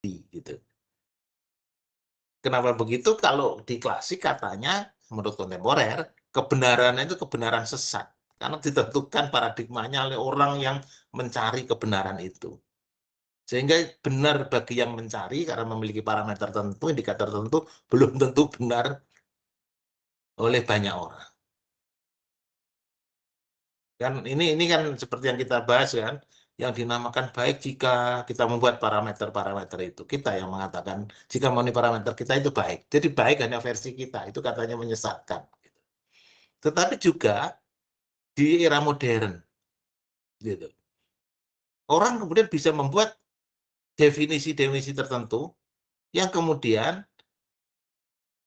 gitu. Kenapa begitu? Kalau di klasik katanya, menurut kontemporer, kebenaran itu kebenaran sesat. Karena ditentukan paradigmanya oleh orang yang mencari kebenaran itu. Sehingga benar bagi yang mencari karena memiliki parameter tertentu, indikator tertentu, belum tentu benar oleh banyak orang. Kan ini kan seperti yang kita bahas kan, yang dinamakan baik jika kita membuat parameter-parameter itu. Kita yang mengatakan jika memenuhi parameter kita itu baik. Jadi baik hanya versi kita, itu katanya menyesatkan. Tetapi juga di era modern, gitu. Orang kemudian bisa membuat definisi-definisi tertentu yang kemudian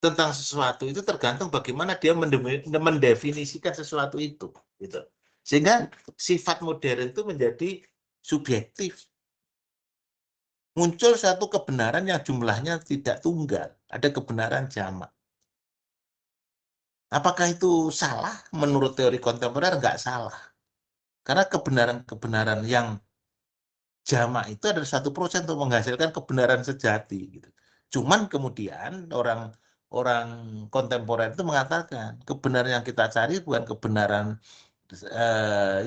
tentang sesuatu itu tergantung bagaimana dia mendefinisikan sesuatu itu, gitu. Sehingga sifat modern itu menjadi subjektif. Muncul satu kebenaran yang jumlahnya tidak tunggal, ada kebenaran jamak. Apakah itu salah? Menurut teori kontemporer nggak salah. Karena kebenaran-kebenaran yang jamak itu adalah satu proses untuk menghasilkan kebenaran sejati. Gitu. Cuman kemudian orang kontemporer itu mengatakan kebenaran yang kita cari bukan kebenaran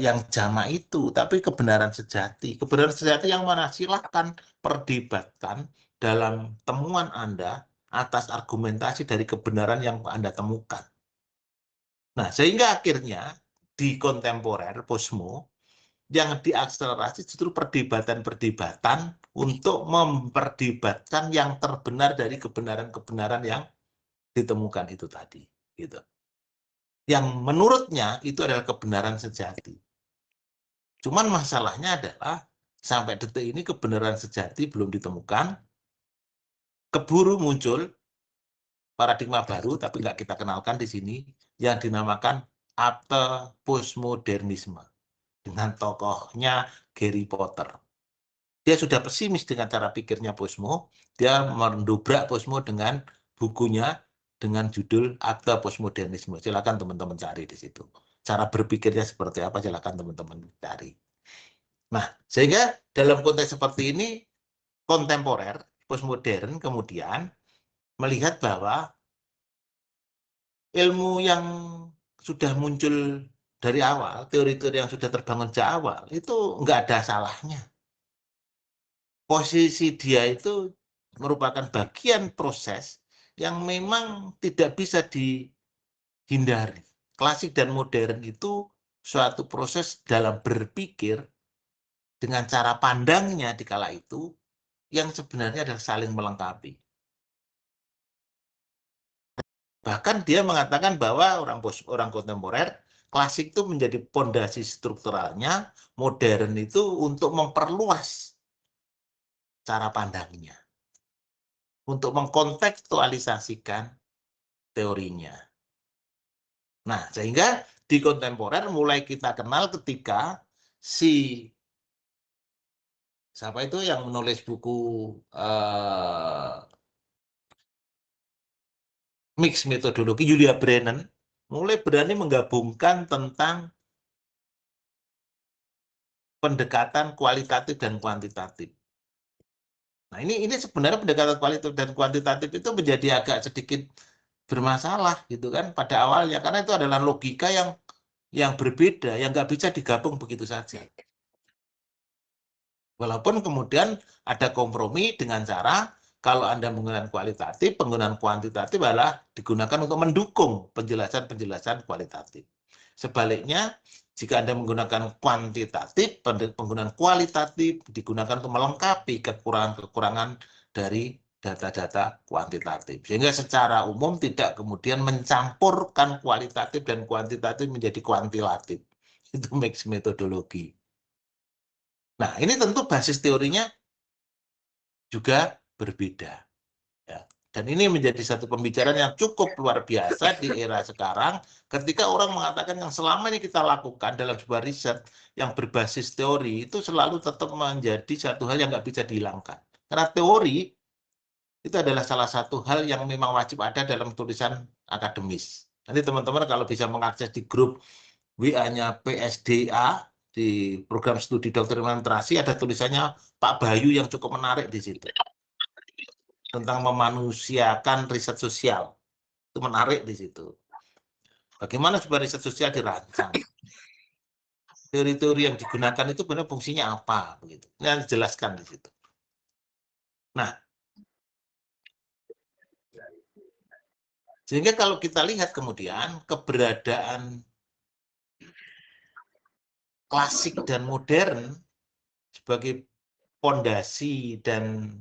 yang jamak itu, tapi kebenaran sejati. Kebenaran sejati yang mana? Silahkan perdebatkan dalam temuan Anda atas argumentasi dari kebenaran yang Anda temukan. Nah, sehingga akhirnya di kontemporer, posmo, yang diakselerasi justru perdebatan-perdebatan untuk memperdebatkan yang terbenar dari kebenaran-kebenaran yang ditemukan itu tadi. Gitu. Yang menurutnya itu adalah kebenaran sejati. Cuman masalahnya adalah sampai detik ini kebenaran sejati belum ditemukan, keburu muncul paradigma baru, tapi nggak kita kenalkan di sini, yang dinamakan ate postmodernisme dengan tokohnya Harry Potter. Dia sudah pesimis dengan cara pikirnya Posmo, dia mendobrak Posmo dengan bukunya dengan judul Akta Postmodernisme. Silakan teman-teman cari di situ. Cara berpikirnya seperti apa, silakan teman-teman cari. Nah, sehingga dalam konteks seperti ini, kontemporer, postmodern kemudian melihat bahwa ilmu yang sudah muncul dari awal, teori-teori yang sudah terbangun sejak awal, itu nggak ada salahnya. Posisi dia itu merupakan bagian proses yang memang tidak bisa dihindari. Klasik dan modern itu suatu proses dalam berpikir dengan cara pandangnya di kala itu yang sebenarnya adalah saling melengkapi. Bahkan dia mengatakan bahwa orang kontemporer klasik itu menjadi pondasi strukturalnya, modern itu untuk memperluas cara pandangnya, untuk mengkontekstualisasikan teorinya. Nah, sehingga di kontemporer mulai kita kenal ketika siapa itu yang menulis buku mix metodologi, Julia Brennan, mulai berani menggabungkan tentang pendekatan kualitatif dan kuantitatif. Nah, ini sebenarnya pendekatan kualitatif dan kuantitatif itu menjadi agak sedikit bermasalah gitu kan pada awalnya, karena itu adalah logika yang berbeda, yang nggak bisa digabung begitu saja. Walaupun kemudian ada kompromi dengan cara kalau Anda menggunakan kualitatif, penggunaan kuantitatif adalah digunakan untuk mendukung penjelasan-penjelasan kualitatif. Sebaliknya, jika Anda menggunakan kuantitatif, penggunaan kualitatif digunakan untuk melengkapi kekurangan-kekurangan dari data-data kuantitatif. Sehingga secara umum tidak kemudian mencampurkan kualitatif dan kuantitatif menjadi kuantilatif. Itu mix metodologi. Nah, ini tentu basis teorinya juga berbeda. Ya. Dan ini menjadi satu pembicaraan yang cukup luar biasa di era sekarang ketika orang mengatakan yang selama ini kita lakukan dalam sebuah riset yang berbasis teori itu selalu tetap menjadi satu hal yang nggak bisa dihilangkan. Karena teori itu adalah salah satu hal yang memang wajib ada dalam tulisan akademis. Nanti teman-teman kalau bisa mengakses di grup WA-nya PSDA, di program studi dokter administrasi ada tulisannya Pak Bayu yang cukup menarik di situ. tentang memanusiakan riset sosial. Itu menarik di situ. Bagaimana supaya riset sosial dirancang? Teori-teori yang digunakan itu benar fungsinya apa? Begitu. Ini harus dijelaskan di situ. Nah, sehingga kalau kita lihat kemudian keberadaan klasik dan modern sebagai pondasi dan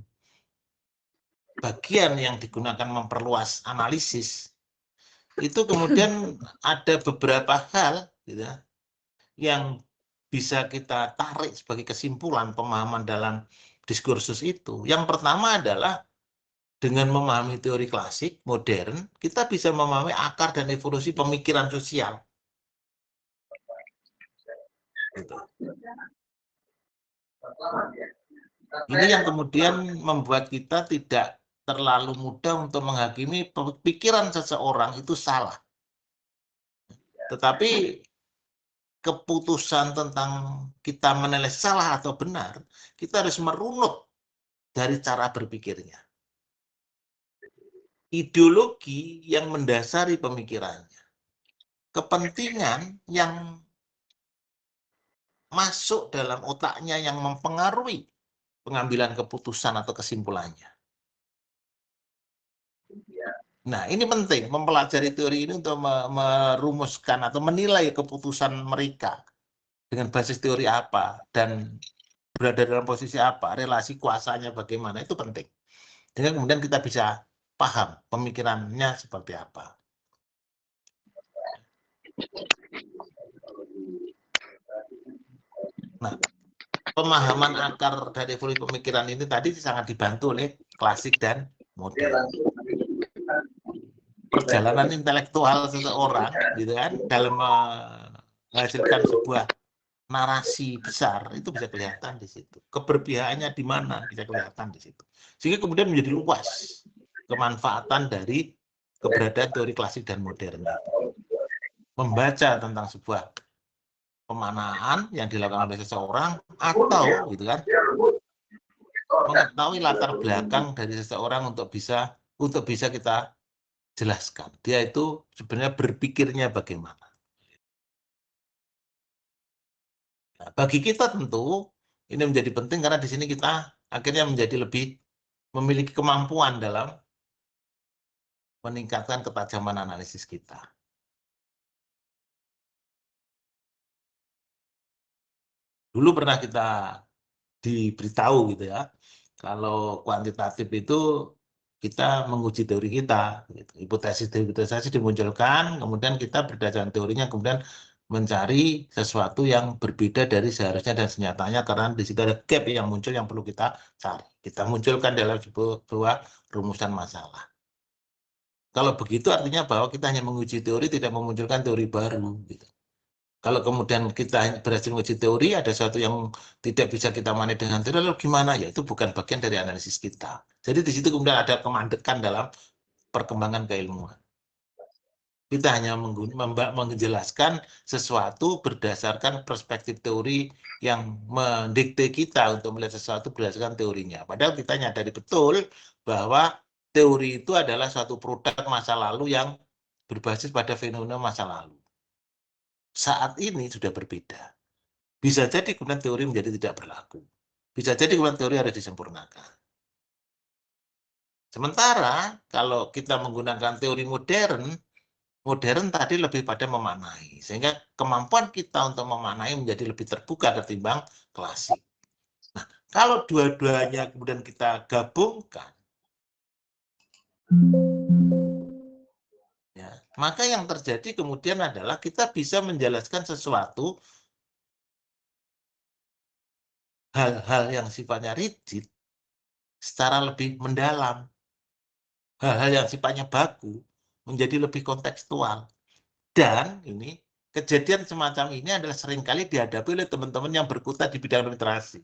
bagian yang digunakan memperluas analisis, itu kemudian ada beberapa hal gitu, yang bisa kita tarik sebagai kesimpulan pemahaman dalam diskursus itu. Yang pertama adalah dengan memahami teori klasik modern, kita bisa memahami akar dan evolusi pemikiran sosial. Gitu. Ini yang kemudian membuat kita tidak terlalu mudah untuk menghakimi pikiran seseorang itu salah. Tetapi keputusan tentang kita menilai salah atau benar, kita harus merunut dari cara berpikirnya. Ideologi yang mendasari pemikirannya. Kepentingan yang masuk dalam otaknya yang mempengaruhi pengambilan keputusan atau kesimpulannya. Nah, ini penting mempelajari teori ini untuk merumuskan atau menilai keputusan mereka dengan basis teori apa dan berada dalam posisi apa, relasi kuasanya bagaimana, itu penting. Dengan kemudian kita bisa paham pemikirannya seperti apa. Nah, pemahaman akar dari evolusi pemikiran ini tadi sangat dibantu oleh klasik dan modern. Perjalanan intelektual seseorang gitu kan dalam menghasilkan sebuah narasi besar itu bisa kelihatan di situ. Keberpihakannya di mana bisa kelihatan di situ. Sehingga kemudian menjadi luas kemanfaatan dari keberadaan teori klasik dan modern itu. Membaca tentang sebuah pemanaan yang dilakukan oleh seseorang atau gitu kan mengetahui latar belakang dari seseorang untuk bisa kita jelaskan. Dia itu sebenarnya berpikirnya bagaimana. Nah, bagi kita tentu ini menjadi penting karena di sini kita akhirnya menjadi lebih memiliki kemampuan dalam meningkatkan ketajaman analisis kita. Dulu pernah kita diberitahu gitu ya, kalau kuantitatif itu kita menguji teori kita, gitu. Hipotesis dimunculkan, kemudian kita berdasarkan teorinya kemudian mencari sesuatu yang berbeda dari seharusnya dan senyatanya karena di situ ada gap yang muncul yang perlu kita cari. Kita munculkan dalam sebuah rumusan masalah. Kalau begitu artinya bahwa kita hanya menguji teori, tidak memunculkan teori baru. Gitu. Kalau kemudian kita berhasil menguji teori, ada sesuatu yang tidak bisa kita manage dengan teori, lalu gimana? Ya itu bukan bagian dari analisis kita. Jadi di situ kemudian ada kemandekan dalam perkembangan keilmuan. Kita hanya menjelaskan sesuatu berdasarkan perspektif teori yang mendikte kita untuk melihat sesuatu berdasarkan teorinya. Padahal kita nyadari betul bahwa teori itu adalah suatu produk masa lalu yang berbasis pada fenomena masa lalu. Saat ini sudah berbeda. Bisa jadi kemudian teori menjadi tidak berlaku. Bisa jadi kemudian teori harus disempurnakan. Sementara kalau kita menggunakan teori modern tadi lebih pada memaknai. Sehingga kemampuan kita untuk memaknai menjadi lebih terbuka ketimbang klasik. Nah, kalau dua-duanya kemudian kita gabungkan, ya, maka yang terjadi kemudian adalah kita bisa menjelaskan sesuatu hal-hal yang sifatnya rigid secara lebih mendalam. Hal-hal yang sifatnya baku menjadi lebih kontekstual. Dan ini kejadian semacam ini adalah seringkali dihadapi oleh teman-teman yang berkutat di bidang literasi.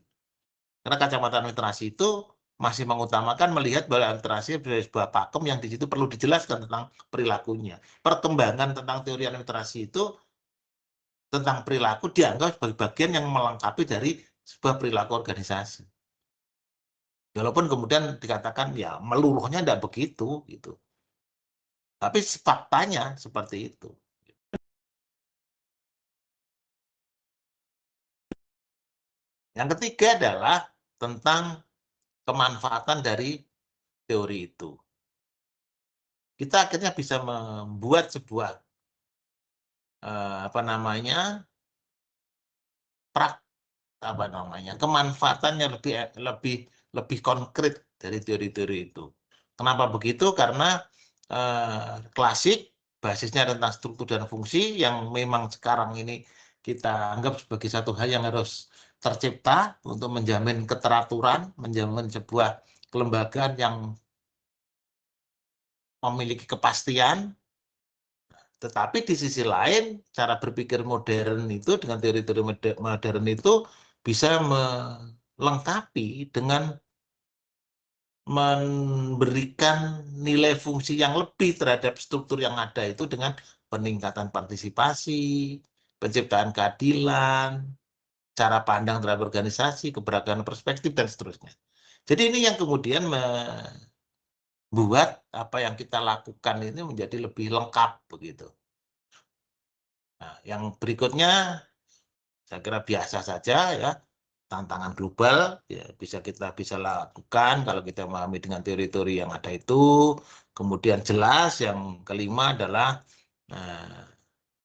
Karena kacamata literasi itu masih mengutamakan melihat bahwa literasi sebagai sebuah pakem yang di situ perlu dijelaskan tentang perilakunya. Perkembangan tentang teori literasi itu tentang perilaku dianggap sebagai bagian yang melengkapi dari sebuah perilaku organisasi. Walaupun kemudian dikatakan ya meluruhnya tidak begitu gitu. Tapi faktanya seperti itu. Yang ketiga adalah tentang kemanfaatan dari teori itu. Kita akhirnya bisa membuat sebuah apa namanya kemanfaatannya lebih lebih konkret dari teori-teori itu. Kenapa begitu? Karena klasik basisnya tentang struktur dan fungsi yang memang sekarang ini kita anggap sebagai satu hal yang harus tercipta untuk menjamin keteraturan, menjamin sebuah kelembagaan yang memiliki kepastian. Tetapi di sisi lain, cara berpikir modern itu dengan teori-teori modern itu bisa melengkapi dengan memberikan nilai fungsi yang lebih terhadap struktur yang ada itu dengan peningkatan partisipasi, penciptaan keadilan, cara pandang terhadap organisasi, keberagaman perspektif, dan seterusnya. Jadi ini yang kemudian membuat apa yang kita lakukan ini menjadi lebih lengkap begitu. Nah, yang berikutnya saya kira biasa saja ya, tantangan global ya kita bisa lakukan kalau kita memahami dengan teori-teori yang ada itu. Kemudian jelas yang kelima adalah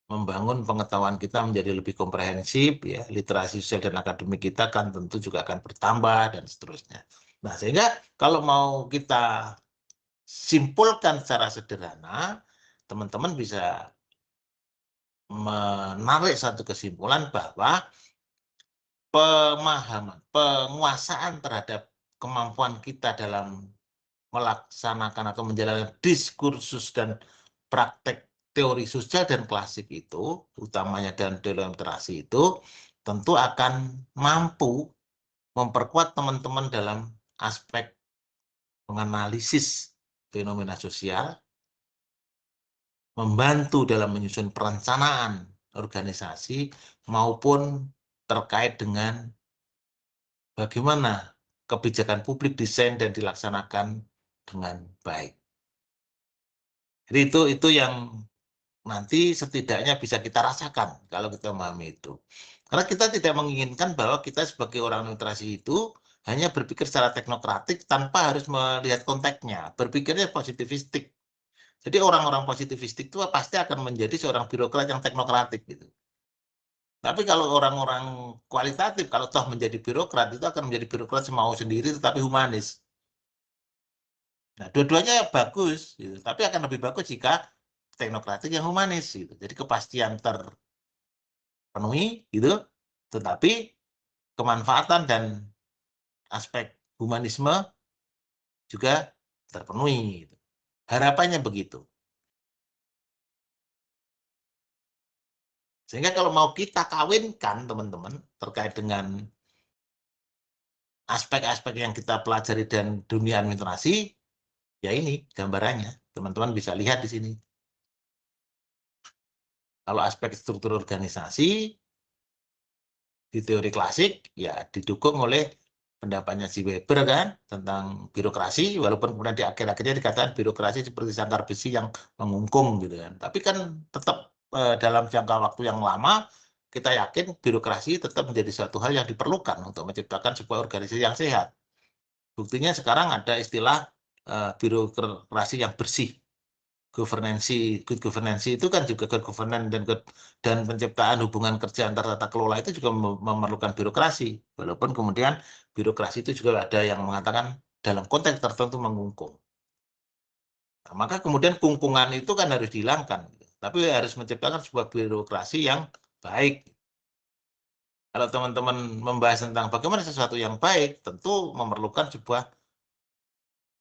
membangun pengetahuan kita menjadi lebih komprehensif ya, literasi sosial dan akademik kita kan tentu juga akan bertambah dan seterusnya. Nah, sehingga kalau mau kita simpulkan secara sederhana, teman-teman bisa menarik satu kesimpulan bahwa pemahaman, penguasaan terhadap kemampuan kita dalam melaksanakan atau menjalankan diskursus dan praktek teori sosial dan klasik itu, utamanya dan dalam literasi itu, tentu akan mampu memperkuat teman-teman dalam aspek menganalisis fenomena sosial, membantu dalam menyusun perencanaan organisasi, maupun terkait dengan bagaimana kebijakan publik desain dan dilaksanakan dengan baik. Jadi itu yang nanti setidaknya bisa kita rasakan kalau kita memahami itu. Karena kita tidak menginginkan bahwa kita sebagai orang literasi itu hanya berpikir secara teknokratik tanpa harus melihat konteksnya. Berpikirnya positivistik. Jadi orang-orang positivistik itu pasti akan menjadi seorang birokrat yang teknokratik gitu. Tapi kalau orang-orang kualitatif, kalau toh menjadi birokrat, itu akan menjadi birokrat semau sendiri tetapi humanis. Nah, dua-duanya bagus, gitu. Tapi akan lebih bagus jika teknokratik yang humanis, gitu. Jadi kepastian terpenuhi, gitu. Tetapi kemanfaatan dan aspek humanisme juga terpenuhi. Gitu. Harapannya begitu. Sehingga kalau mau kita kawinkan, teman-teman, terkait dengan aspek-aspek yang kita pelajari dan dunia administrasi, ya ini gambarannya. Teman-teman bisa lihat di sini. Kalau aspek struktur organisasi, di teori klasik, ya didukung oleh pendapatnya si Weber kan, tentang birokrasi, walaupun kemudian di akhir-akhirnya dikatakan birokrasi seperti sangkar besi yang mengungkung gitu kan. Tapi kan tetap dalam jangka waktu yang lama, kita yakin birokrasi tetap menjadi suatu hal yang diperlukan untuk menciptakan sebuah organisasi yang sehat. Buktinya sekarang ada istilah birokrasi yang bersih. Good governance itu kan juga good governance dan penciptaan hubungan kerja antar tata kelola itu juga memerlukan birokrasi. Walaupun kemudian birokrasi itu juga ada yang mengatakan dalam konteks tertentu mengungkung. Nah, maka kemudian kungkungan itu kan harus dihilangkan. Tapi harus menciptakan sebuah birokrasi yang baik. Kalau teman-teman membahas tentang bagaimana sesuatu yang baik, tentu memerlukan sebuah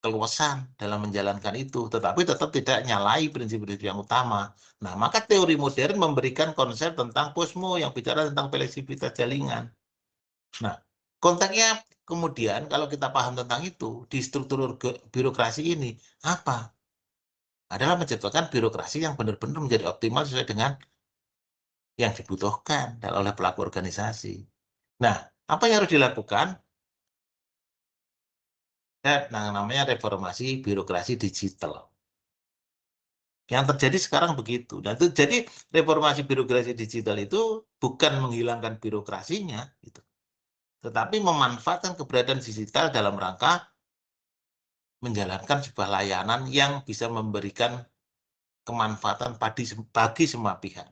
keluasan dalam menjalankan itu, tetapi tetap tidak nyalai prinsip-prinsip yang utama. Nah, maka teori modern memberikan konsep tentang posmo yang bicara tentang fleksibilitas jaringan. Nah, konteksnya kemudian kalau kita paham tentang itu, di struktur birokrasi ini, apa? Adalah menciptakan birokrasi yang benar-benar menjadi optimal sesuai dengan yang dibutuhkan oleh pelaku organisasi. Nah, apa yang harus dilakukan? namanya reformasi birokrasi digital. Yang terjadi sekarang begitu. Nah, itu jadi reformasi birokrasi digital itu bukan menghilangkan birokrasinya, gitu, tetapi memanfaatkan keberadaan digital dalam rangka menjalankan sebuah layanan yang bisa memberikan kemanfaatan bagi semua pihak.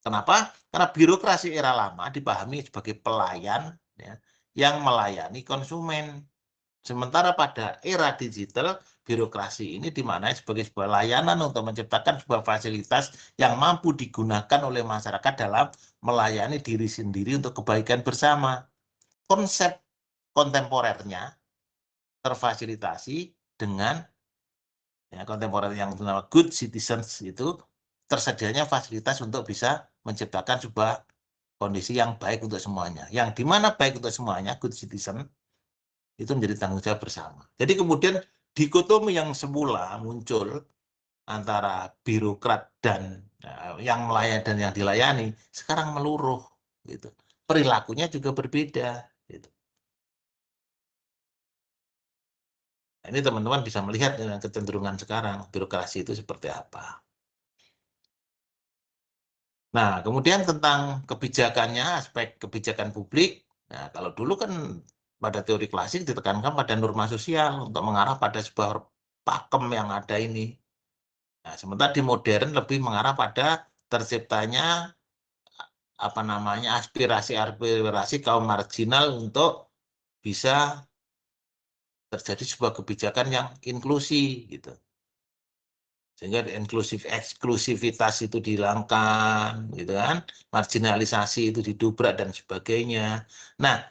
Kenapa? Karena birokrasi era lama dipahami sebagai pelayan, ya, yang melayani konsumen. Sementara pada era digital, birokrasi ini dimaknai sebagai sebuah layanan untuk menciptakan sebuah fasilitas yang mampu digunakan oleh masyarakat dalam melayani diri sendiri untuk kebaikan bersama. Konsep kontemporernya terfasilitasi dengan, ya, kontemporer yang bernama good citizens itu tersedianya fasilitas untuk bisa menciptakan sebuah kondisi yang baik untuk semuanya. Yang dimana baik untuk semuanya, good citizen, itu menjadi tanggung jawab bersama. Jadi kemudian dikotomi yang semula muncul antara birokrat dan yang melayani dan yang dilayani sekarang meluruh, gitu. Perilakunya juga berbeda, gitu. Nah, ini teman-teman bisa melihat dengan kecenderungan sekarang birokrasi itu seperti apa. Nah, kemudian tentang kebijakannya, aspek kebijakan publik. Nah, kalau dulu kan pada teori klasik ditekankan pada norma sosial untuk mengarah pada sebuah pakem yang ada ini. Nah, sementara di modern lebih mengarah pada terciptanya aspirasi-aspirasi kaum marginal untuk bisa terjadi sebuah kebijakan yang inklusi, gitu. Sehingga eksklusivitas itu dihilangkan, gitu kan, marginalisasi itu didobrak dan sebagainya. Nah,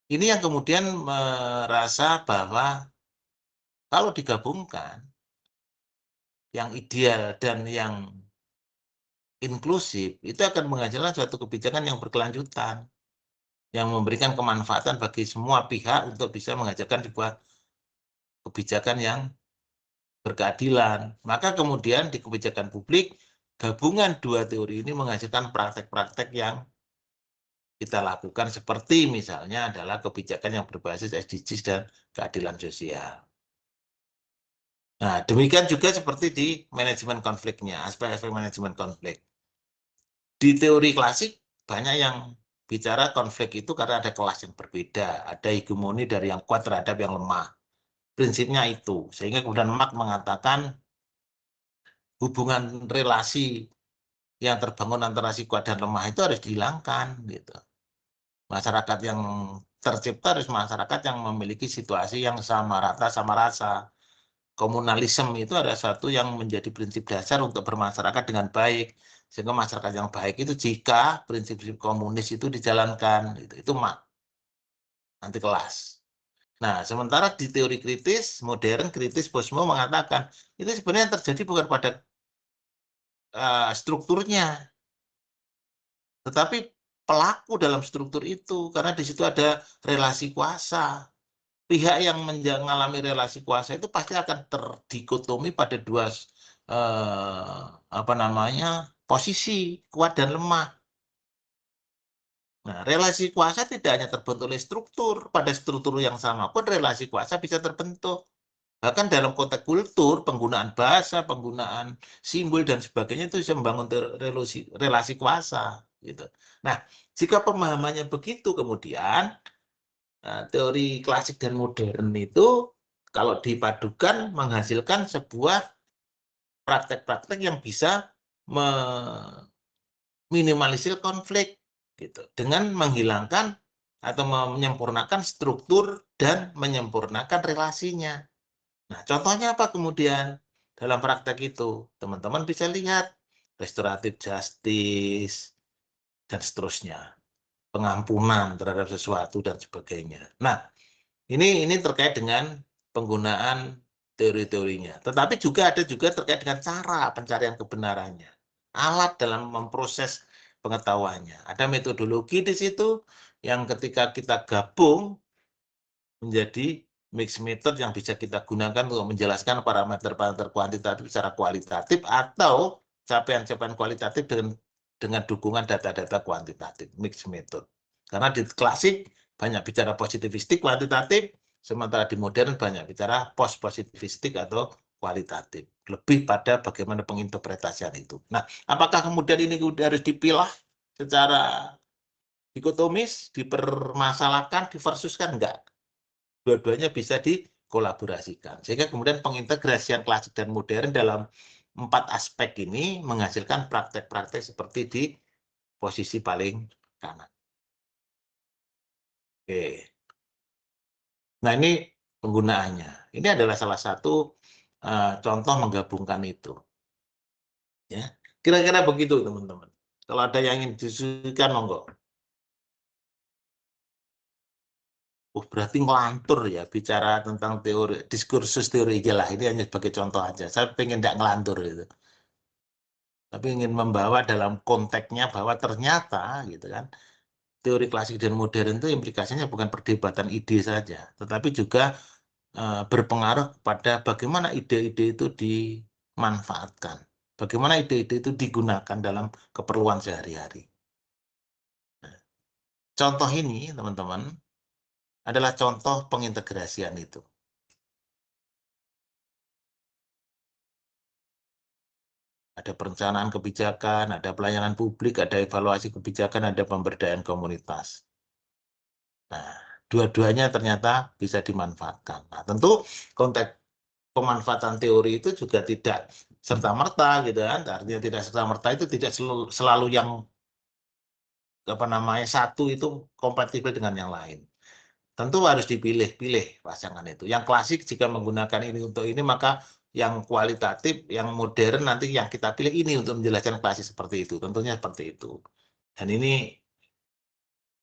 ini yang kemudian merasa bahwa kalau digabungkan yang ideal dan yang inklusif itu akan menghasilkan suatu kebijakan yang berkelanjutan, yang memberikan kemanfaatan bagi semua pihak untuk bisa menghasilkan sebuah kebijakan yang berkeadilan. Maka kemudian di kebijakan publik, gabungan dua teori ini menghasilkan praktek-praktek yang kita lakukan seperti misalnya adalah kebijakan yang berbasis SDGs dan keadilan sosial. Nah, demikian juga seperti di manajemen konfliknya, aspek-aspek manajemen konflik. Di teori klasik, banyak yang bicara konflik itu karena ada kelas yang berbeda, ada hegemoni dari yang kuat terhadap yang lemah. Prinsipnya itu, sehingga kemudian Marx mengatakan hubungan relasi yang terbangun antara si kuat dan lemah itu harus dihilangkan, gitu. Masyarakat yang tercipta harus masyarakat yang memiliki situasi yang sama rata, sama rasa. Komunalisme itu ada satu yang menjadi prinsip dasar untuk bermasyarakat dengan baik. Sehingga masyarakat yang baik itu jika prinsip-prinsip komunis itu dijalankan, itu anti kelas. Nah, sementara di teori kritis, modern, kritis, Posmo mengatakan, itu sebenarnya yang terjadi bukan pada strukturnya, tetapi pelaku dalam struktur itu, karena di situ ada relasi kuasa. Pihak yang mengalami relasi kuasa itu pasti akan terdikotomi pada dua posisi, kuat dan lemah. Nah, relasi kuasa tidak hanya terbentuk oleh struktur, pada struktur yang sama pun relasi kuasa bisa terbentuk. Bahkan dalam konteks kultur, penggunaan bahasa, penggunaan simbol dan sebagainya itu bisa membangun relasi kuasa, gitu. Nah, jika pemahamannya begitu, kemudian teori klasik dan modern itu kalau dipadukan menghasilkan sebuah praktek-praktek yang bisa meminimalisir konflik, gitu, dengan menghilangkan atau menyempurnakan struktur dan menyempurnakan relasinya. Nah, contohnya apa kemudian dalam praktek itu? Teman-teman bisa lihat restoratif justice dan seterusnya, pengampunan terhadap sesuatu dan sebagainya. Nah, ini terkait dengan penggunaan teori-teorinya. Tetapi juga ada juga terkait dengan cara pencarian kebenarannya. Alat dalam memproses pengetahuannya. Ada metodologi di situ yang ketika kita gabung menjadi mix method yang bisa kita gunakan untuk menjelaskan parameter-parameter kuantitatif secara kualitatif atau capaian-capaian kualitatif dengan dukungan data-data kuantitatif, mix method. Karena di klasik banyak bicara positivistik kuantitatif, Sementara di modern banyak bicara post-positivistik atau kualitatif. Lebih pada bagaimana penginterpretasian itu. Nah, apakah kemudian ini harus dipilah secara dikotomis, dipermasalahkan, diversuskan? Enggak. Dua-duanya bisa dikolaborasikan. Sehingga kemudian pengintegrasian klasik dan modern dalam 4 aspek ini menghasilkan praktek-praktek seperti di posisi paling kanan. Oke. Nah, ini penggunaannya. Ini adalah salah satu contoh menggabungkan itu. Ya, kira-kira begitu, teman-teman. Kalau ada yang ingin disusulkan, monggo. Berarti ngelantur ya, bicara tentang teori, diskursus teori lah. Ini hanya sebagai contoh aja. Saya pengen tidak ngelantur gitu. Tapi ingin membawa dalam konteksnya bahwa ternyata gitu kan, teori klasik dan modern itu implikasinya bukan perdebatan ide saja, tetapi juga berpengaruh pada bagaimana ide-ide itu dimanfaatkan, bagaimana ide-ide itu digunakan dalam keperluan sehari-hari. Contoh ini, teman-teman, adalah contoh pengintegrasian itu. Ada perencanaan kebijakan, ada pelayanan publik, ada evaluasi kebijakan, ada pemberdayaan komunitas. Nah, dua-duanya ternyata bisa dimanfaatkan. Nah, tentu konteks pemanfaatan teori itu juga tidak serta-merta gitu kan. Artinya tidak serta-merta itu tidak selalu yang apa namanya satu itu kompatibel dengan yang lain. Tentu harus dipilih-pilih pasangan itu. Yang klasik jika menggunakan ini untuk ini, maka yang kualitatif, yang modern nanti yang kita pilih ini untuk menjelaskan klasik seperti itu. Tentunya seperti itu. Dan ini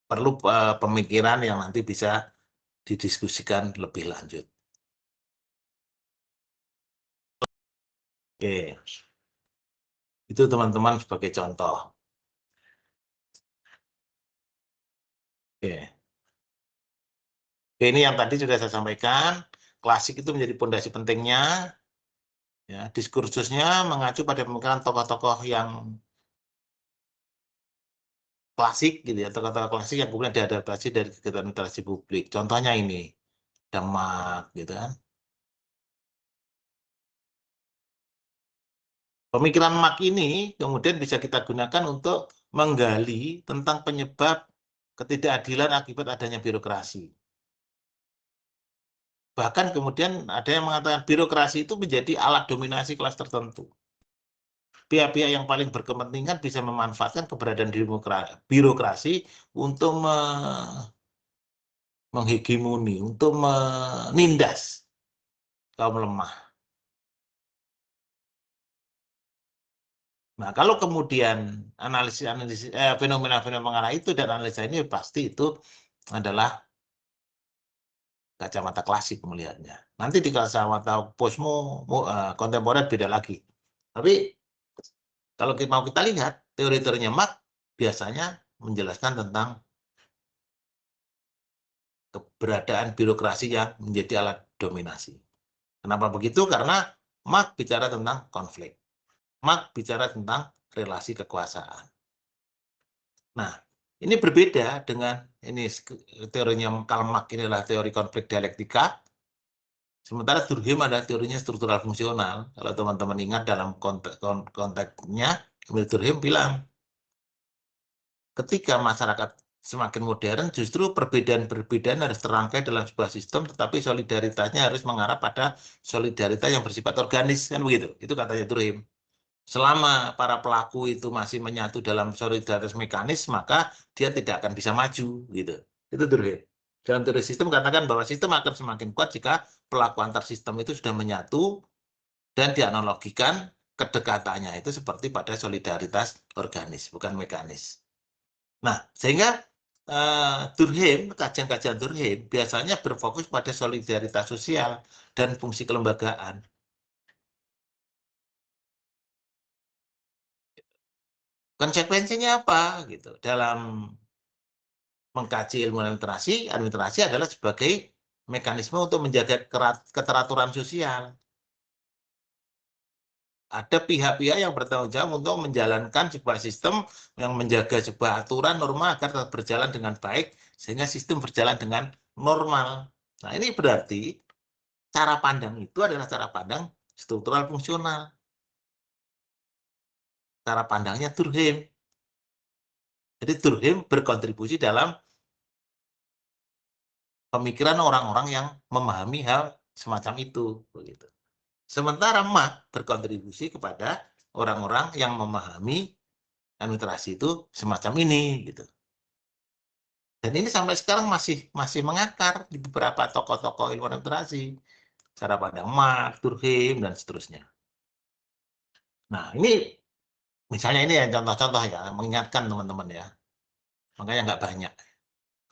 perlu pemikiran yang nanti bisa didiskusikan lebih lanjut. Oke. Itu teman-teman sebagai contoh. Oke. Oke, ini yang tadi sudah saya sampaikan. Klasik itu menjadi fondasi pentingnya. Ya, diskursusnya mengacu pada pemikiran tokoh-tokoh yang klasik gitu ya, tokoh-tokoh klasik yang kemudian diadaptasi dari kegiatan literasi publik. Contohnya ini, Demak gitu kan. Pemikiran Marx ini kemudian bisa kita gunakan untuk menggali tentang penyebab ketidakadilan akibat adanya birokrasi. Bahkan kemudian ada yang mengatakan birokrasi itu menjadi alat dominasi kelas tertentu. Pihak-pihak yang paling berkepentingan bisa memanfaatkan keberadaan birokrasi untuk menghegemoni, untuk menindas kaum lemah. Nah, kalau kemudian analisis fenomena-fenomena mengarah itu dan analisa ini pasti itu adalah kacamata klasik melihatnya. Nanti di kacamata posmo kontemporer beda lagi. Tapi kalau mau kita lihat teori-teorinya Marx biasanya menjelaskan tentang keberadaan birokrasi yang menjadi alat dominasi. Kenapa begitu? Karena Marx bicara tentang konflik. Marx bicara tentang relasi kekuasaan. Nah, ini berbeda dengan ini teorinya Karl Marx, inilah teori konflik dialektika. Sementara Durkheim adalah teorinya struktural fungsional. Kalau teman-teman ingat dalam konteksnya, Durkheim bilang, ketika masyarakat semakin modern, justru perbedaan-perbedaan harus terangkai dalam sebuah sistem, tetapi solidaritasnya harus mengarah pada solidaritas yang bersifat organis, kan begitu? Itu katanya Durkheim. Selama para pelaku itu masih menyatu dalam solidaritas mekanis, maka dia tidak akan bisa maju, gitu. Itu Durkheim. Dalam teori sistem katakan bahwa sistem akan semakin kuat jika pelaku antar sistem itu sudah menyatu dan dianalogikan kedekatannya itu seperti pada solidaritas organis, bukan mekanis. Nah, sehingga Durkheim, kajian-kajian Durkheim biasanya berfokus pada solidaritas sosial dan fungsi kelembagaan. Konsekuensinya apa gitu? Dalam mengkaji ilmu administrasi adalah sebagai mekanisme untuk menjaga keteraturan sosial. Ada pihak-pihak yang bertanggung jawab untuk menjalankan sebuah sistem yang menjaga sebuah aturan norma agar tetap berjalan dengan baik sehingga sistem berjalan dengan normal. Nah, ini berarti cara pandang itu adalah cara pandang struktural fungsional. Cara pandangnya Durkheim. Jadi Durkheim berkontribusi dalam pemikiran orang-orang yang memahami hal semacam itu. Begitu. Sementara Marx berkontribusi kepada orang-orang yang memahami literasi itu semacam ini. Gitu. Dan ini sampai sekarang masih mengakar di beberapa tokoh-tokoh ilmuwan literasi. Cara pandang Marx, Durkheim, dan seterusnya. Nah, ini misalnya ini ya contoh-contoh ya, mengingatkan teman-teman ya. Makanya nggak banyak.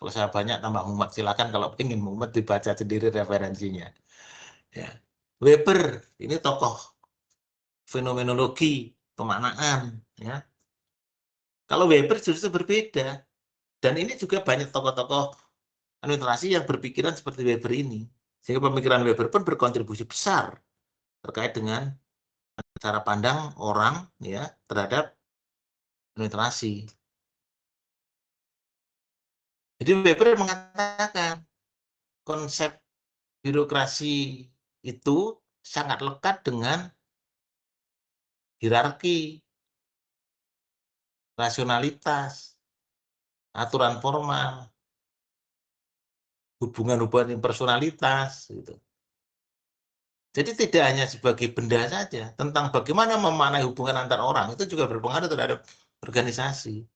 Kalau saya banyak tambah mumet, silakan kalau ingin mumet dibaca sendiri referensinya. Ya. Weber, ini tokoh fenomenologi, pemaknaan. Ya. Kalau Weber justru berbeda. Dan ini juga banyak tokoh-tokoh literasi yang berpikiran seperti Weber ini. Sehingga pemikiran Weber pun berkontribusi besar terkait dengan cara pandang orang ya terhadap literasi. Jadi Weber mengatakan konsep birokrasi itu sangat lekat dengan hierarki, rasionalitas, aturan formal, hubungan-hubungan personalitas. Gitu. Jadi tidak hanya sebagai benda saja, tentang bagaimana memaknai hubungan antar orang, itu juga berpengaruh terhadap organisasi.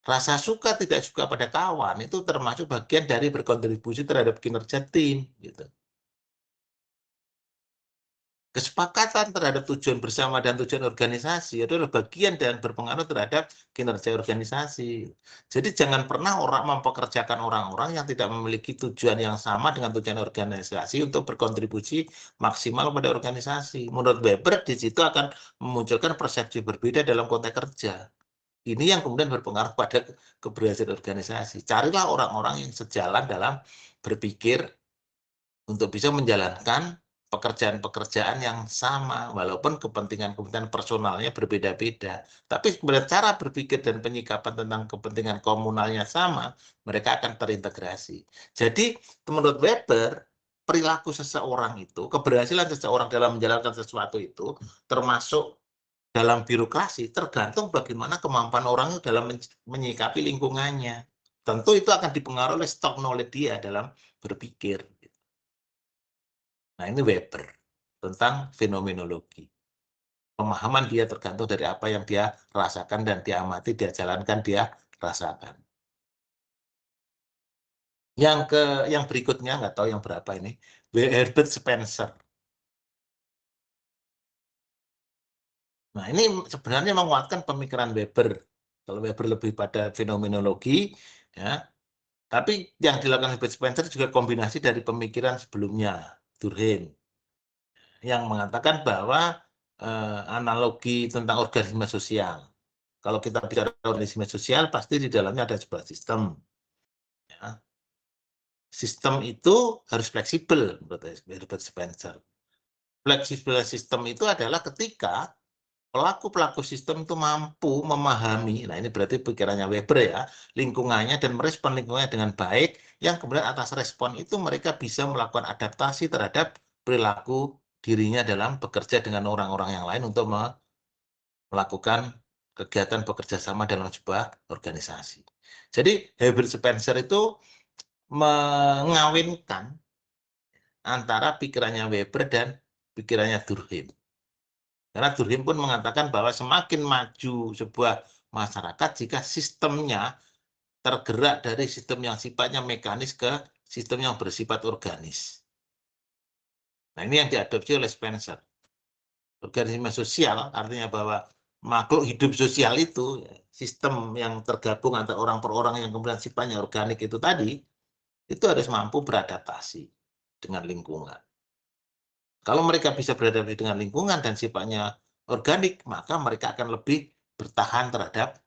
Rasa suka tidak suka pada kawan, itu termasuk bagian dari berkontribusi terhadap kinerja tim. Gitu. Kesepakatan terhadap tujuan bersama dan tujuan organisasi adalah bagian dan berpengaruh terhadap kinerja organisasi. Jadi jangan pernah orang mempekerjakan orang-orang yang tidak memiliki tujuan yang sama dengan tujuan organisasi untuk berkontribusi maksimal pada organisasi. Menurut Weber, di situ akan memunculkan persepsi berbeda dalam konteks kerja. Ini yang kemudian berpengaruh pada keberhasilan organisasi. Carilah orang-orang yang sejalan dalam berpikir untuk bisa menjalankan pekerjaan-pekerjaan yang sama, walaupun kepentingan-kepentingan personalnya berbeda-beda. Tapi sebenarnya cara berpikir dan penyikapan tentang kepentingan komunalnya sama, mereka akan terintegrasi. Jadi, menurut Weber, perilaku seseorang itu, keberhasilan seseorang dalam menjalankan sesuatu itu, termasuk dalam birokrasi, tergantung bagaimana kemampuan orang itu dalam menyikapi lingkungannya. Tentu itu akan dipengaruhi oleh stock knowledge dia dalam berpikir. Nah, ini Weber tentang fenomenologi. Pemahaman dia tergantung dari apa yang dia rasakan dan dia amati, dia jalankan, dia rasakan. Yang berikutnya, nggak tahu yang berapa ini, Herbert Spencer. Nah, ini sebenarnya menguatkan pemikiran Weber. Kalau Weber lebih pada fenomenologi, ya, tapi yang dilakukan Herbert Spencer juga kombinasi dari pemikiran sebelumnya, Durkheim, yang mengatakan bahwa analogi tentang organisme sosial. Kalau kita bicara organisme sosial, pasti di dalamnya ada sebuah sistem. Ya. Sistem itu harus fleksibel, menurut Herbert Spencer. Fleksibel sistem itu adalah ketika pelaku-pelaku sistem itu mampu memahami, nah ini berarti pikirannya Weber ya, lingkungannya dan merespon lingkungannya dengan baik, yang kemudian atas respon itu mereka bisa melakukan adaptasi terhadap perilaku dirinya dalam bekerja dengan orang-orang yang lain untuk melakukan kegiatan bekerja sama dalam sebuah organisasi. Jadi Herbert Spencer itu mengawinkan antara pikirannya Weber dan pikirannya Durkheim. Karena Durkheim pun mengatakan bahwa semakin maju sebuah masyarakat jika sistemnya tergerak dari sistem yang sifatnya mekanis ke sistem yang bersifat organis. Nah, ini yang diadopsi oleh Spencer. Organisme sosial artinya bahwa makhluk hidup sosial itu, sistem yang tergabung antara orang per orang yang kemudian sifatnya organik itu tadi, itu harus mampu beradaptasi dengan lingkungan. Kalau mereka bisa beradaptasi dengan lingkungan dan sifatnya organik, maka mereka akan lebih bertahan terhadap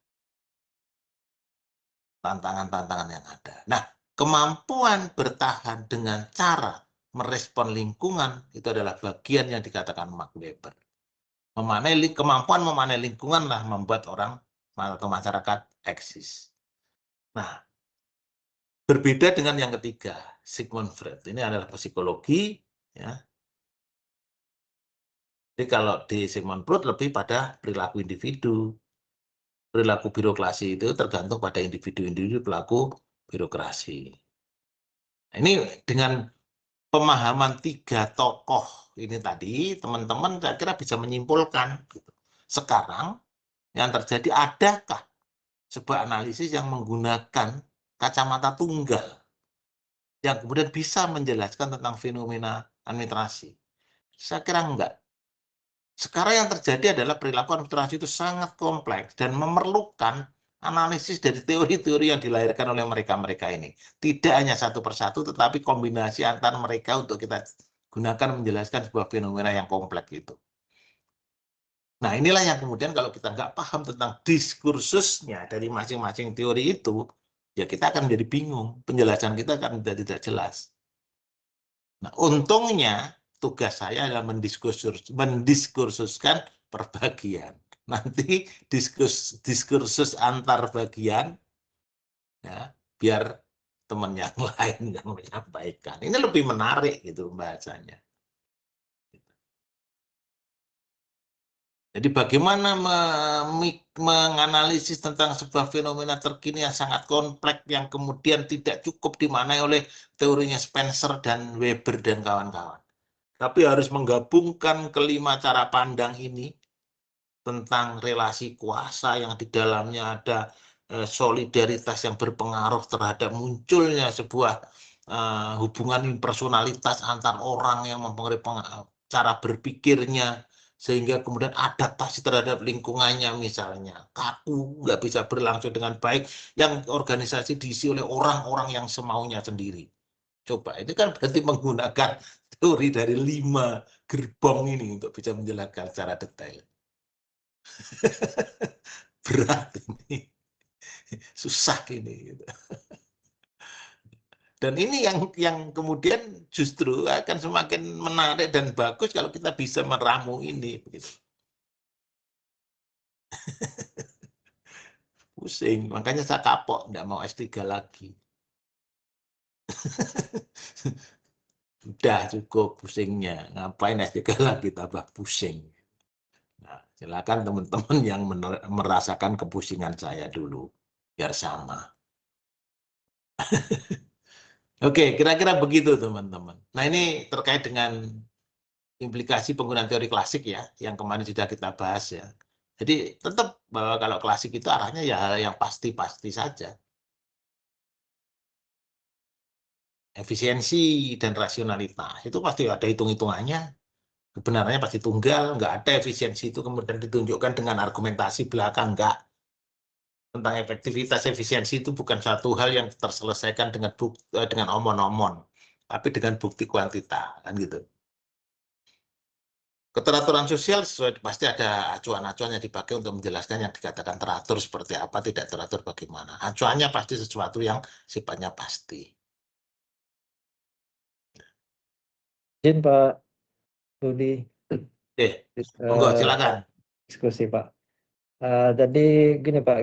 tantangan-tantangan yang ada. Nah, kemampuan bertahan dengan cara merespon lingkungan itu adalah bagian yang dikatakan Max Weber. Kemampuan memanai lingkungan lah membuat orang atau masyarakat eksis. Nah, Berbeda dengan yang ketiga, Sigmund Freud. Ini adalah psikologi, ya. Jadi kalau di Sigmund Freud lebih pada perilaku individu. Perilaku birokrasi itu tergantung pada individu-individu pelaku birokrasi. Nah, ini dengan pemahaman 3 tokoh ini tadi, teman-teman saya kira bisa menyimpulkan. Sekarang yang terjadi, adakah sebuah analisis yang menggunakan kacamata tunggal yang kemudian bisa menjelaskan tentang fenomena administrasi? Saya kira enggak. Sekarang yang terjadi adalah perilaku administrasi itu sangat kompleks dan memerlukan analisis dari teori-teori yang dilahirkan oleh mereka-mereka ini. Tidak hanya satu persatu, tetapi kombinasi antar mereka untuk kita gunakan menjelaskan sebuah fenomena yang kompleks itu. Nah, inilah yang kemudian kalau kita nggak paham tentang diskursusnya dari masing-masing teori itu, ya kita akan menjadi bingung. Penjelasan kita akan menjadi tidak jelas. Nah, untungnya tugas saya adalah mendiskursuskan perbagian. Nanti diskursus antar bagian, ya, biar teman yang lain yang menyampaikan. Ini lebih menarik gitu bahasanya. Jadi bagaimana menganalisis tentang sebuah fenomena terkini yang sangat kompleks yang kemudian tidak cukup dimaknai oleh teorinya Spencer dan Weber dan kawan-kawan. Tapi harus menggabungkan kelima cara pandang ini tentang relasi kuasa yang di dalamnya ada solidaritas yang berpengaruh terhadap munculnya sebuah hubungan personalitas antar orang yang mempengaruhi cara berpikirnya, sehingga kemudian adaptasi terhadap lingkungannya, misalnya kaku, nggak bisa berlangsung dengan baik, yang organisasi diisi oleh orang-orang yang semaunya sendiri. Coba, ini kan berarti menggunakan teori dari 5 gerbong ini untuk bisa menjelaskan secara detail. Berat ini, susah ini. Dan ini yang kemudian justru akan semakin menarik dan bagus kalau kita bisa meramu ini. Pusing, makanya saya kapok, nggak mau S3 lagi. Udah cukup pusingnya, ngapain S3 lagi tambah pusing. Nah, silakan teman-teman yang merasakan kepusingan saya dulu, biar sama. Oke, kira-kira begitu teman-teman. Nah, ini terkait dengan implikasi penggunaan teori klasik ya, yang kemarin sudah kita bahas ya. Jadi tetap bahwa kalau klasik itu arahnya ya hal yang pasti-pasti saja. Efisiensi dan rasionalitas itu pasti ada hitung-hitungannya. Kebenarannya pasti tunggal, nggak ada efisiensi itu kemudian ditunjukkan dengan argumentasi belakang, nggak. Tentang efektivitas, efisiensi itu bukan satu hal yang terselesaikan dengan omon-omon, tapi dengan bukti kuantita, kan gitu. Keteraturan sosial pasti ada acuan-acuan yang dipakai untuk menjelaskan yang dikatakan teratur seperti apa, tidak teratur bagaimana. Acuannya pasti sesuatu yang sifatnya pasti. Izin Pak Rudi, Monggo silakan. diskusi Pak. Jadi gini Pak,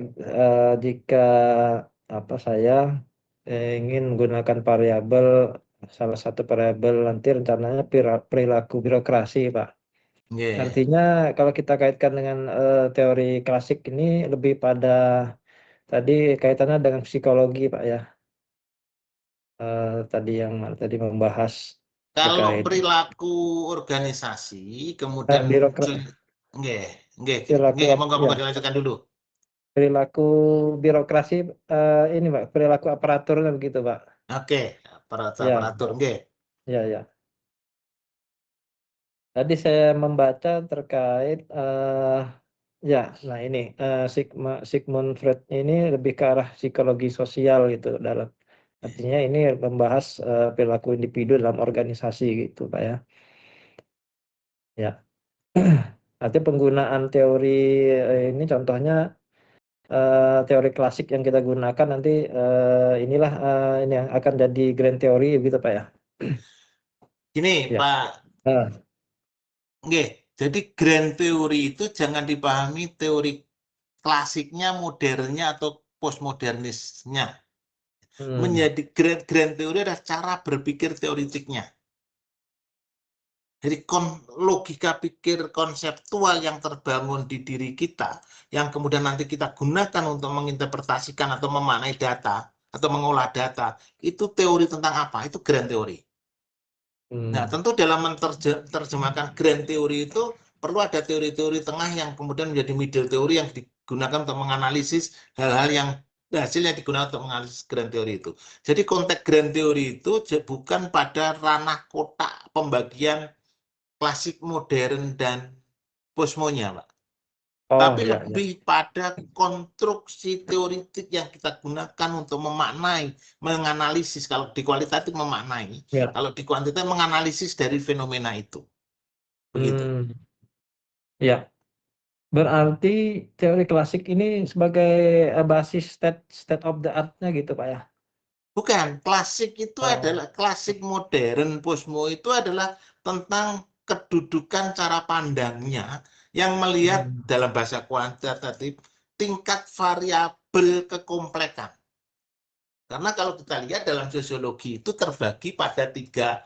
jika saya ingin menggunakan variabel, salah satu variabel nanti rencananya perilaku birokrasi Pak. Yeah. Artinya kalau kita kaitkan dengan teori klasik ini lebih pada tadi kaitannya dengan psikologi Pak ya. Tadi yang membahas Kalau terkait perilaku organisasi kemudian muncul, monggo dilanjutkan dulu. Perilaku birokrasi ini Pak, perilaku aparatur kan begitu Pak. Oke, aparatur, Ya. Tadi saya membaca terkait nah ini Sigmund Freud ini lebih ke arah psikologi sosial gitu, dalam artinya ini membahas perilaku individu dalam organisasi gitu Pak ya. Ya. Artinya penggunaan teori ini contohnya teori klasik yang kita gunakan nanti inilah ini yang akan jadi grand teori gitu Pak ya. Gini Ya. Pak, jadi grand teori itu jangan dipahami teori klasiknya, modernnya atau postmodernisnya. Menjadi grand teori adalah cara berpikir teoritiknya. Jadi logika pikir konseptual yang terbangun di diri kita, yang kemudian nanti kita gunakan untuk menginterpretasikan atau memaknai data, atau mengolah data, itu teori tentang apa? Itu grand teori. Nah, tentu dalam menerjemahkan grand teori itu, perlu ada teori-teori tengah yang kemudian menjadi middle teori yang digunakan untuk menganalisis hal-hal yang hasilnya digunakan untuk menganalisis grand teori itu. Jadi konteks grand teori itu bukan pada ranah kotak pembagian klasik, modern, dan postmonya, Pak. Tapi lebih pada konstruksi teoritik yang kita gunakan untuk memaknai, menganalisis. Kalau di kualitatif memaknai, kalau di kuantitatif menganalisis dari fenomena itu. Begitu. Ya, berarti teori klasik ini sebagai basis state of the art-nya gitu, Pak ya? Bukan, klasik itu adalah klasik, modern, postmo itu adalah tentang kedudukan cara pandangnya yang melihat dalam bahasa kuantitatif tingkat variabel kekomplekan. Karena kalau kita lihat dalam sosiologi itu terbagi pada tiga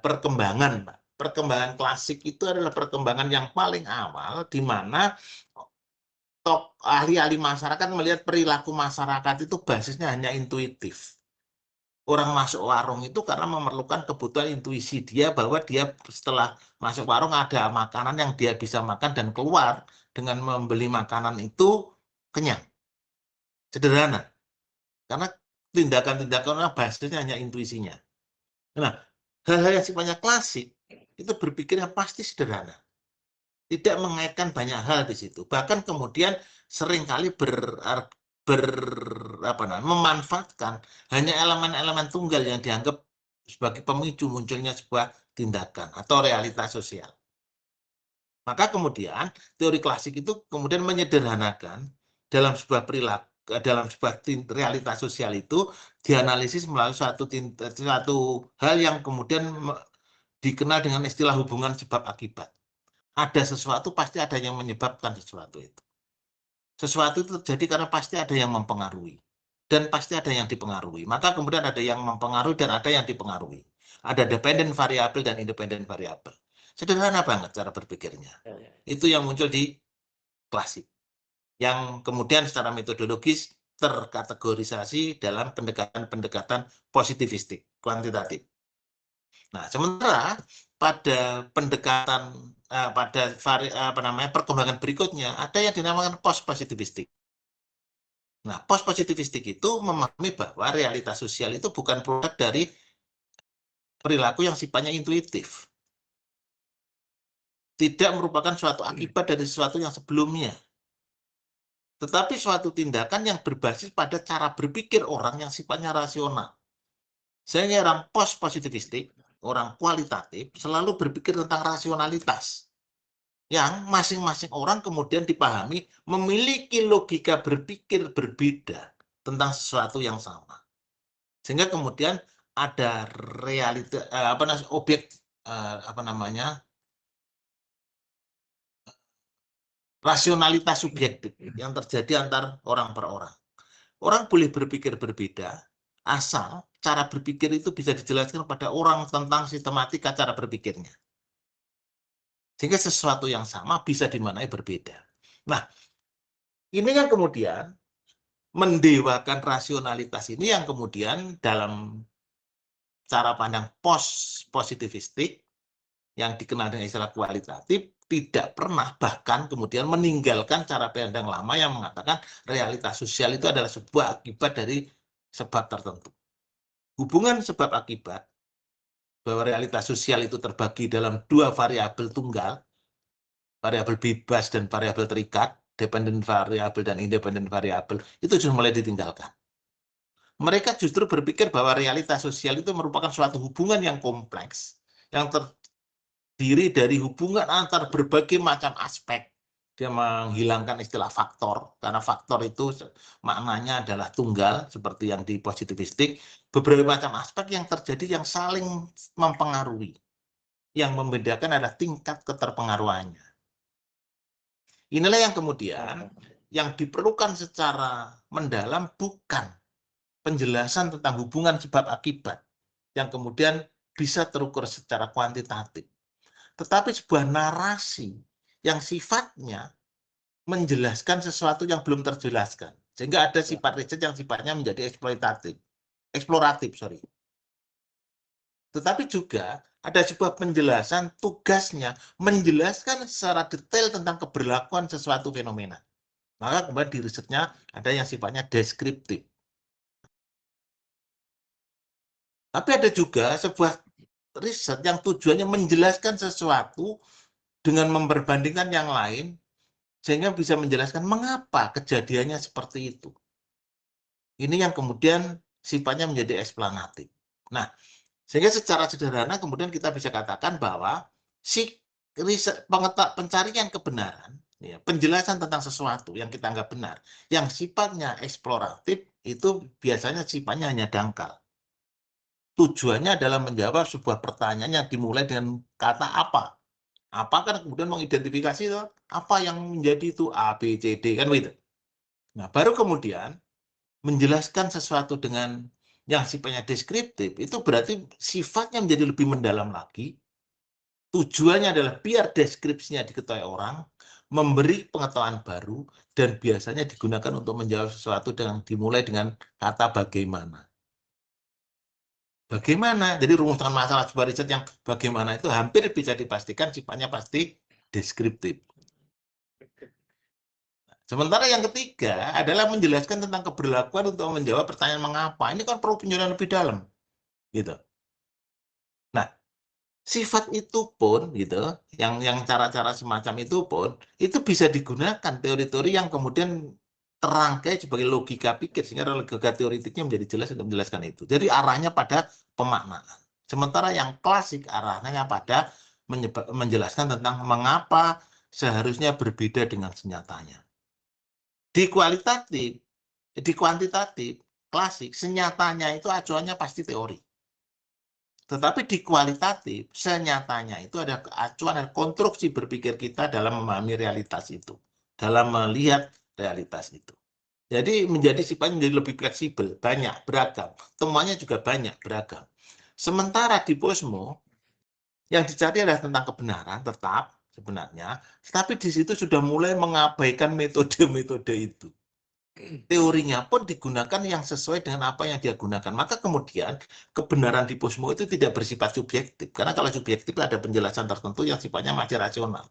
perkembangan, Pak. Perkembangan klasik itu adalah perkembangan yang paling awal, di mana ahli-ahli masyarakat melihat perilaku masyarakat itu basisnya hanya intuitif. Orang masuk warung itu karena memerlukan kebutuhan intuisi dia, bahwa dia setelah masuk warung ada makanan yang dia bisa makan dan keluar dengan membeli makanan itu kenyang. Sederhana. Karena tindakan-tindakan basisnya hanya intuisinya. Nah, hal-hal yang sifatnya klasik itu berpikirnya pasti sederhana. Tidak mengaitkan banyak hal di situ. Bahkan kemudian seringkali memanfaatkan hanya elemen-elemen tunggal yang dianggap sebagai pemicu munculnya sebuah tindakan atau realitas sosial. Maka kemudian teori klasik itu kemudian menyederhanakan dalam sebuah perilaku, dalam sebuah realitas sosial itu dianalisis melalui suatu hal yang kemudian dikenal dengan istilah hubungan sebab akibat. Ada sesuatu, pasti ada yang menyebabkan sesuatu itu. Sesuatu itu terjadi karena pasti ada yang mempengaruhi. Dan pasti ada yang dipengaruhi. Maka kemudian ada yang mempengaruhi dan ada yang dipengaruhi. Ada dependent variabel dan independent variabel. Sederhana banget cara berpikirnya. Itu yang muncul di klasik. Yang kemudian secara metodologis terkategorisasi dalam pendekatan-pendekatan positivistik, kuantitatif. Nah, sementara pada pendekatan perkembangan berikutnya ada yang dinamakan post positivistik. Nah, post positivistik itu memahami bahwa realitas sosial itu bukan produk dari perilaku yang sifatnya intuitif. Tidak merupakan suatu akibat dari sesuatu yang sebelumnya. Tetapi suatu tindakan yang berbasis pada cara berpikir orang yang sifatnya rasional. Saya orang post positivistik, orang kualitatif, selalu berpikir tentang rasionalitas. Yang masing-masing orang kemudian dipahami memiliki logika berpikir berbeda tentang sesuatu yang sama. Sehingga kemudian ada realita, rasionalitas subjektif yang terjadi antar orang per orang. Orang boleh berpikir berbeda, asal cara berpikir itu bisa dijelaskan pada orang tentang sistematika cara berpikirnya. Sehingga sesuatu yang sama bisa dimaknai berbeda. Nah, ini yang kemudian mendewakan rasionalitas ini yang kemudian dalam cara pandang post-positivistik yang dikenal dengan istilah kualitatif tidak pernah bahkan kemudian meninggalkan cara pandang lama yang mengatakan realitas sosial itu adalah sebuah akibat dari sebab tertentu. Hubungan sebab akibat, bahwa realitas sosial itu terbagi dalam dua variabel tunggal, variabel bebas dan variabel terikat, dependent variabel dan independent variabel, itu sudah mulai ditinggalkan. Mereka justru berpikir bahwa realitas sosial itu merupakan suatu hubungan yang kompleks, yang terdiri dari hubungan antar berbagai macam aspek. Dia menghilangkan istilah faktor, karena faktor itu maknanya adalah tunggal, seperti yang di positivistik, beberapa macam aspek yang terjadi yang saling mempengaruhi. Yang membedakan adalah tingkat keterpengaruhannya. Inilah yang kemudian yang diperlukan secara mendalam bukan penjelasan tentang hubungan sebab akibat yang kemudian bisa terukur secara kuantitatif. Tetapi sebuah narasi yang sifatnya menjelaskan sesuatu yang belum terjelaskan. Sehingga ada sifat riset yang sifatnya menjadi eksploratif. Tetapi juga ada sebuah penjelasan tugasnya menjelaskan secara detail tentang keberlakuan sesuatu fenomena. Maka kemudian di risetnya ada yang sifatnya deskriptif. Tapi ada juga sebuah riset yang tujuannya menjelaskan sesuatu dengan memperbandingkan yang lain, sehingga bisa menjelaskan mengapa kejadiannya seperti itu. Ini yang kemudian sifatnya menjadi eksplanatif. Nah, sehingga secara sederhana kemudian kita bisa katakan bahwa si pencarian kebenaran, ya, penjelasan tentang sesuatu yang kita anggap benar, yang sifatnya eksploratif, itu biasanya sifatnya hanya dangkal. Tujuannya adalah menjawab sebuah pertanyaan yang dimulai dengan kata apa. Apa kan kemudian mengidentifikasi itu, apa yang menjadi itu A, B, C, D, kan begitu. Nah, baru kemudian menjelaskan sesuatu dengan yang sifatnya deskriptif, itu berarti sifatnya menjadi lebih mendalam lagi. Tujuannya adalah biar deskripsinya diketahui orang, memberi pengetahuan baru, dan biasanya digunakan untuk menjawab sesuatu dengan dimulai dengan kata bagaimana. Bagaimana? Jadi rumusan masalah sebuah riset yang bagaimana itu hampir bisa dipastikan sifatnya pasti deskriptif. Sementara yang ketiga adalah menjelaskan tentang keberlakuan untuk menjawab pertanyaan mengapa. Ini kan perlu penjelasan lebih dalam, gitu. Nah, sifat itu pun, gitu, yang cara-cara semacam itu pun, itu bisa digunakan teori-teori yang kemudian terangkai sebagai logika pikir, sehingga logika teoritiknya menjadi jelas untuk menjelaskan itu. Jadi arahnya pada pemaknaan. Sementara yang klasik arahnya pada menjelaskan tentang mengapa seharusnya berbeda dengan senyatanya. Di kuantitatif, klasik, senyatanya itu acuannya pasti teori. Tetapi di kualitatif, senyatanya itu ada acuan dan konstruksi berpikir kita dalam memahami realitas itu. Dalam melihat realitas itu. Jadi menjadi sifatnya menjadi lebih fleksibel, banyak, beragam. Temuannya juga banyak, beragam. Sementara di Posmo, yang dicari adalah tentang kebenaran, tetap sebenarnya. Tetapi di situ sudah mulai mengabaikan metode-metode itu. Teorinya pun digunakan yang sesuai dengan apa yang dia gunakan. Maka kemudian kebenaran di Posmo itu tidak bersifat subjektif. Karena kalau subjektif ada penjelasan tertentu yang sifatnya masih rasional.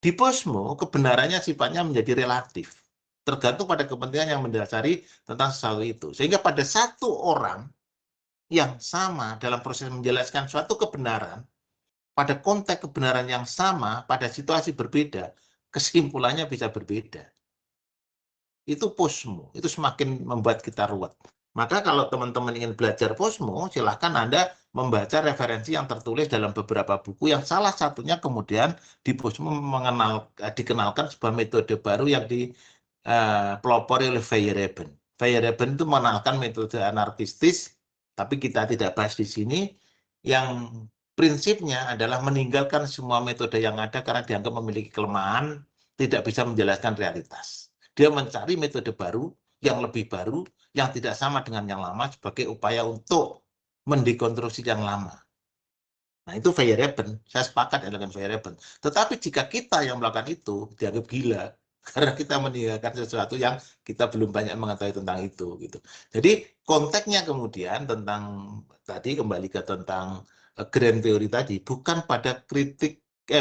Di Posmo kebenarannya sifatnya menjadi relatif. Tergantung pada kepentingan yang mendasari tentang sesuatu itu. Sehingga pada satu orang yang sama dalam proses menjelaskan suatu kebenaran, pada konteks kebenaran yang sama, pada situasi berbeda, kesimpulannya bisa berbeda. Itu Posmo, itu semakin membuat kita ruwet. Maka kalau teman-teman ingin belajar Posmo, silahkan Anda membaca referensi yang tertulis dalam beberapa buku yang salah satunya kemudian di Posmo dikenalkan sebuah metode baru yang dipelopori oleh Feyerabend. Feyerabend itu mengenalkan metode anarkistis, tapi kita tidak bahas di sini, yang prinsipnya adalah meninggalkan semua metode yang ada karena dianggap memiliki kelemahan, tidak bisa menjelaskan realitas. Dia mencari metode baru, yang lebih baru, yang tidak sama dengan yang lama sebagai upaya untuk mendekonstruksi yang lama. Nah, itu Feyerabend. Saya sepakat dengan Feyerabend. Tetapi jika kita yang melakukan itu, dianggap gila. Karena kita meninggalkan sesuatu yang kita belum banyak mengetahui tentang itu. Gitu. Jadi konteksnya kemudian tentang, tadi kembali ke tentang grand theory tadi, bukan pada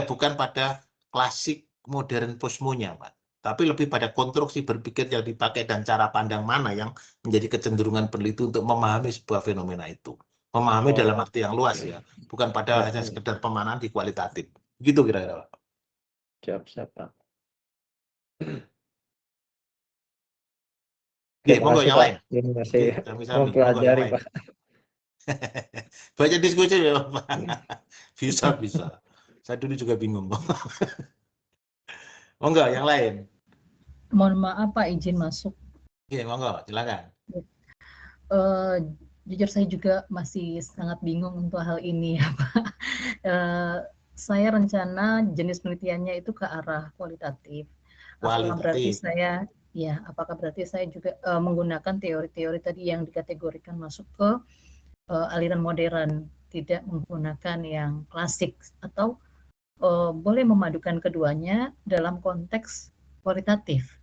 bukan pada klasik modern posmonya, Pak. Tapi lebih pada konstruksi berpikir yang dipakai dan cara pandang mana yang menjadi kecenderungan peneliti untuk memahami sebuah fenomena itu. Memahami dalam arti yang luas ya, bukan pada hanya sekedar pemahaman di kualitatif. Gitu kira-kira, Pak. Siap, Pak. Oke, monggo yang lain. Ini masih Bisa mempelajari, Pak. Baca diskusi ya, Pak. Bisa. Saya dulu juga bingung. Monggo yang lain. Mohon maaf Pak, izin masuk. Oke, monggo, silakan. Jujur saya juga masih sangat bingung untuk hal ini ya Pak. Saya rencana jenis penelitiannya itu ke arah kualitatif. Apakah berarti saya Ya, apakah berarti saya juga menggunakan teori-teori tadi yang dikategorikan masuk ke aliran modern, tidak menggunakan yang klasik, atau boleh memadukan keduanya dalam konteks kualitatif,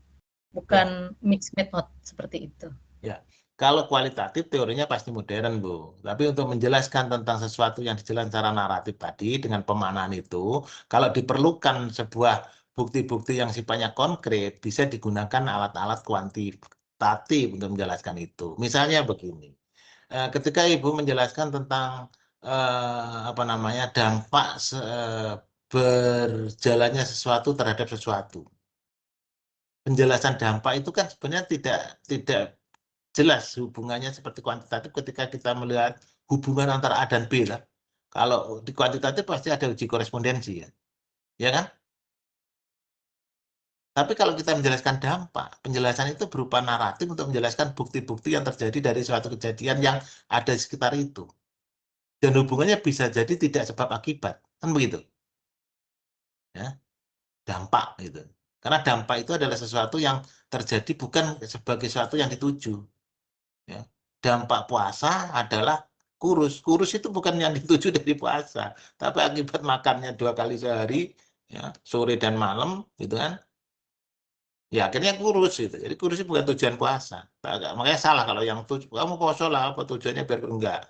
bukan mixed method seperti itu. Ya, kalau kualitatif teorinya pasti modern, Bu. Tapi untuk menjelaskan tentang sesuatu yang dijelaskan secara naratif tadi dengan pemaknaan itu, kalau diperlukan sebuah bukti-bukti yang sifatnya konkret, bisa digunakan alat-alat kuantitatif untuk menjelaskan itu. Misalnya begini, ketika Ibu menjelaskan tentang apa namanya dampak berjalannya sesuatu terhadap sesuatu. Penjelasan dampak itu kan sebenarnya tidak jelas hubungannya seperti kuantitatif ketika kita melihat hubungan antara A dan B lah. Kalau di kuantitatif pasti ada uji korespondensi ya kan? Tapi kalau kita menjelaskan dampak, penjelasan itu berupa naratif untuk menjelaskan bukti-bukti yang terjadi dari suatu kejadian yang ada di sekitar itu. Dan hubungannya bisa jadi tidak sebab akibat, kan begitu? Ya, dampak gitu. Karena dampak itu adalah sesuatu yang terjadi bukan sebagai sesuatu yang dituju. Ya. Dampak puasa adalah kurus. Kurus itu bukan yang dituju dari puasa, tapi akibat makannya 2 kali sehari, ya, sore dan malam, gitu kan? Ya akhirnya kurus gitu. Jadi kurus itu bukan tujuan puasa. Makanya salah kalau yang kamu puasa lah, apa tujuannya biar enggak.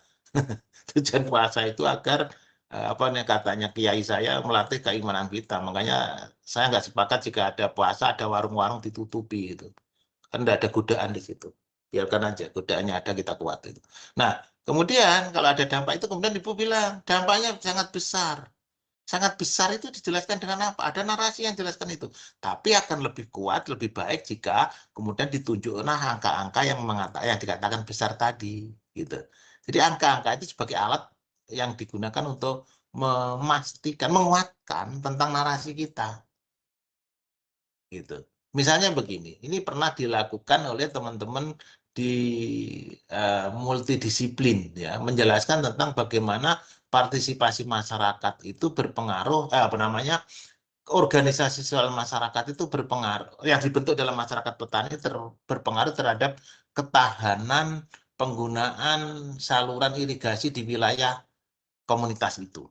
Tujuan puasa itu agar apa nih katanya kiai saya melatih keimanan kita. Makanya saya nggak sepakat jika ada puasa ada warung-warung ditutupi itu. Kan enggak ada godaan di situ. Biarkan aja godaannya ada kita kuat itu. Nah, kemudian kalau ada dampak itu kemudian Ibu bilang dampaknya sangat besar. Sangat besar itu dijelaskan dengan apa? Ada narasi yang jelaskan itu. Tapi akan lebih kuat, lebih baik jika kemudian ditunjukkan angka-angka yang mengatakan yang dikatakan besar tadi, gitu. Jadi angka-angka itu sebagai alat yang digunakan untuk memastikan, menguatkan tentang narasi kita, gitu. Misalnya begini, ini pernah dilakukan oleh teman-teman di multidisiplin, ya, menjelaskan tentang bagaimana partisipasi masyarakat itu berpengaruh, apa namanya, organisasi sosial masyarakat itu berpengaruh, yang dibentuk dalam masyarakat petani berpengaruh terhadap ketahanan penggunaan saluran irigasi di wilayah komunitas itu.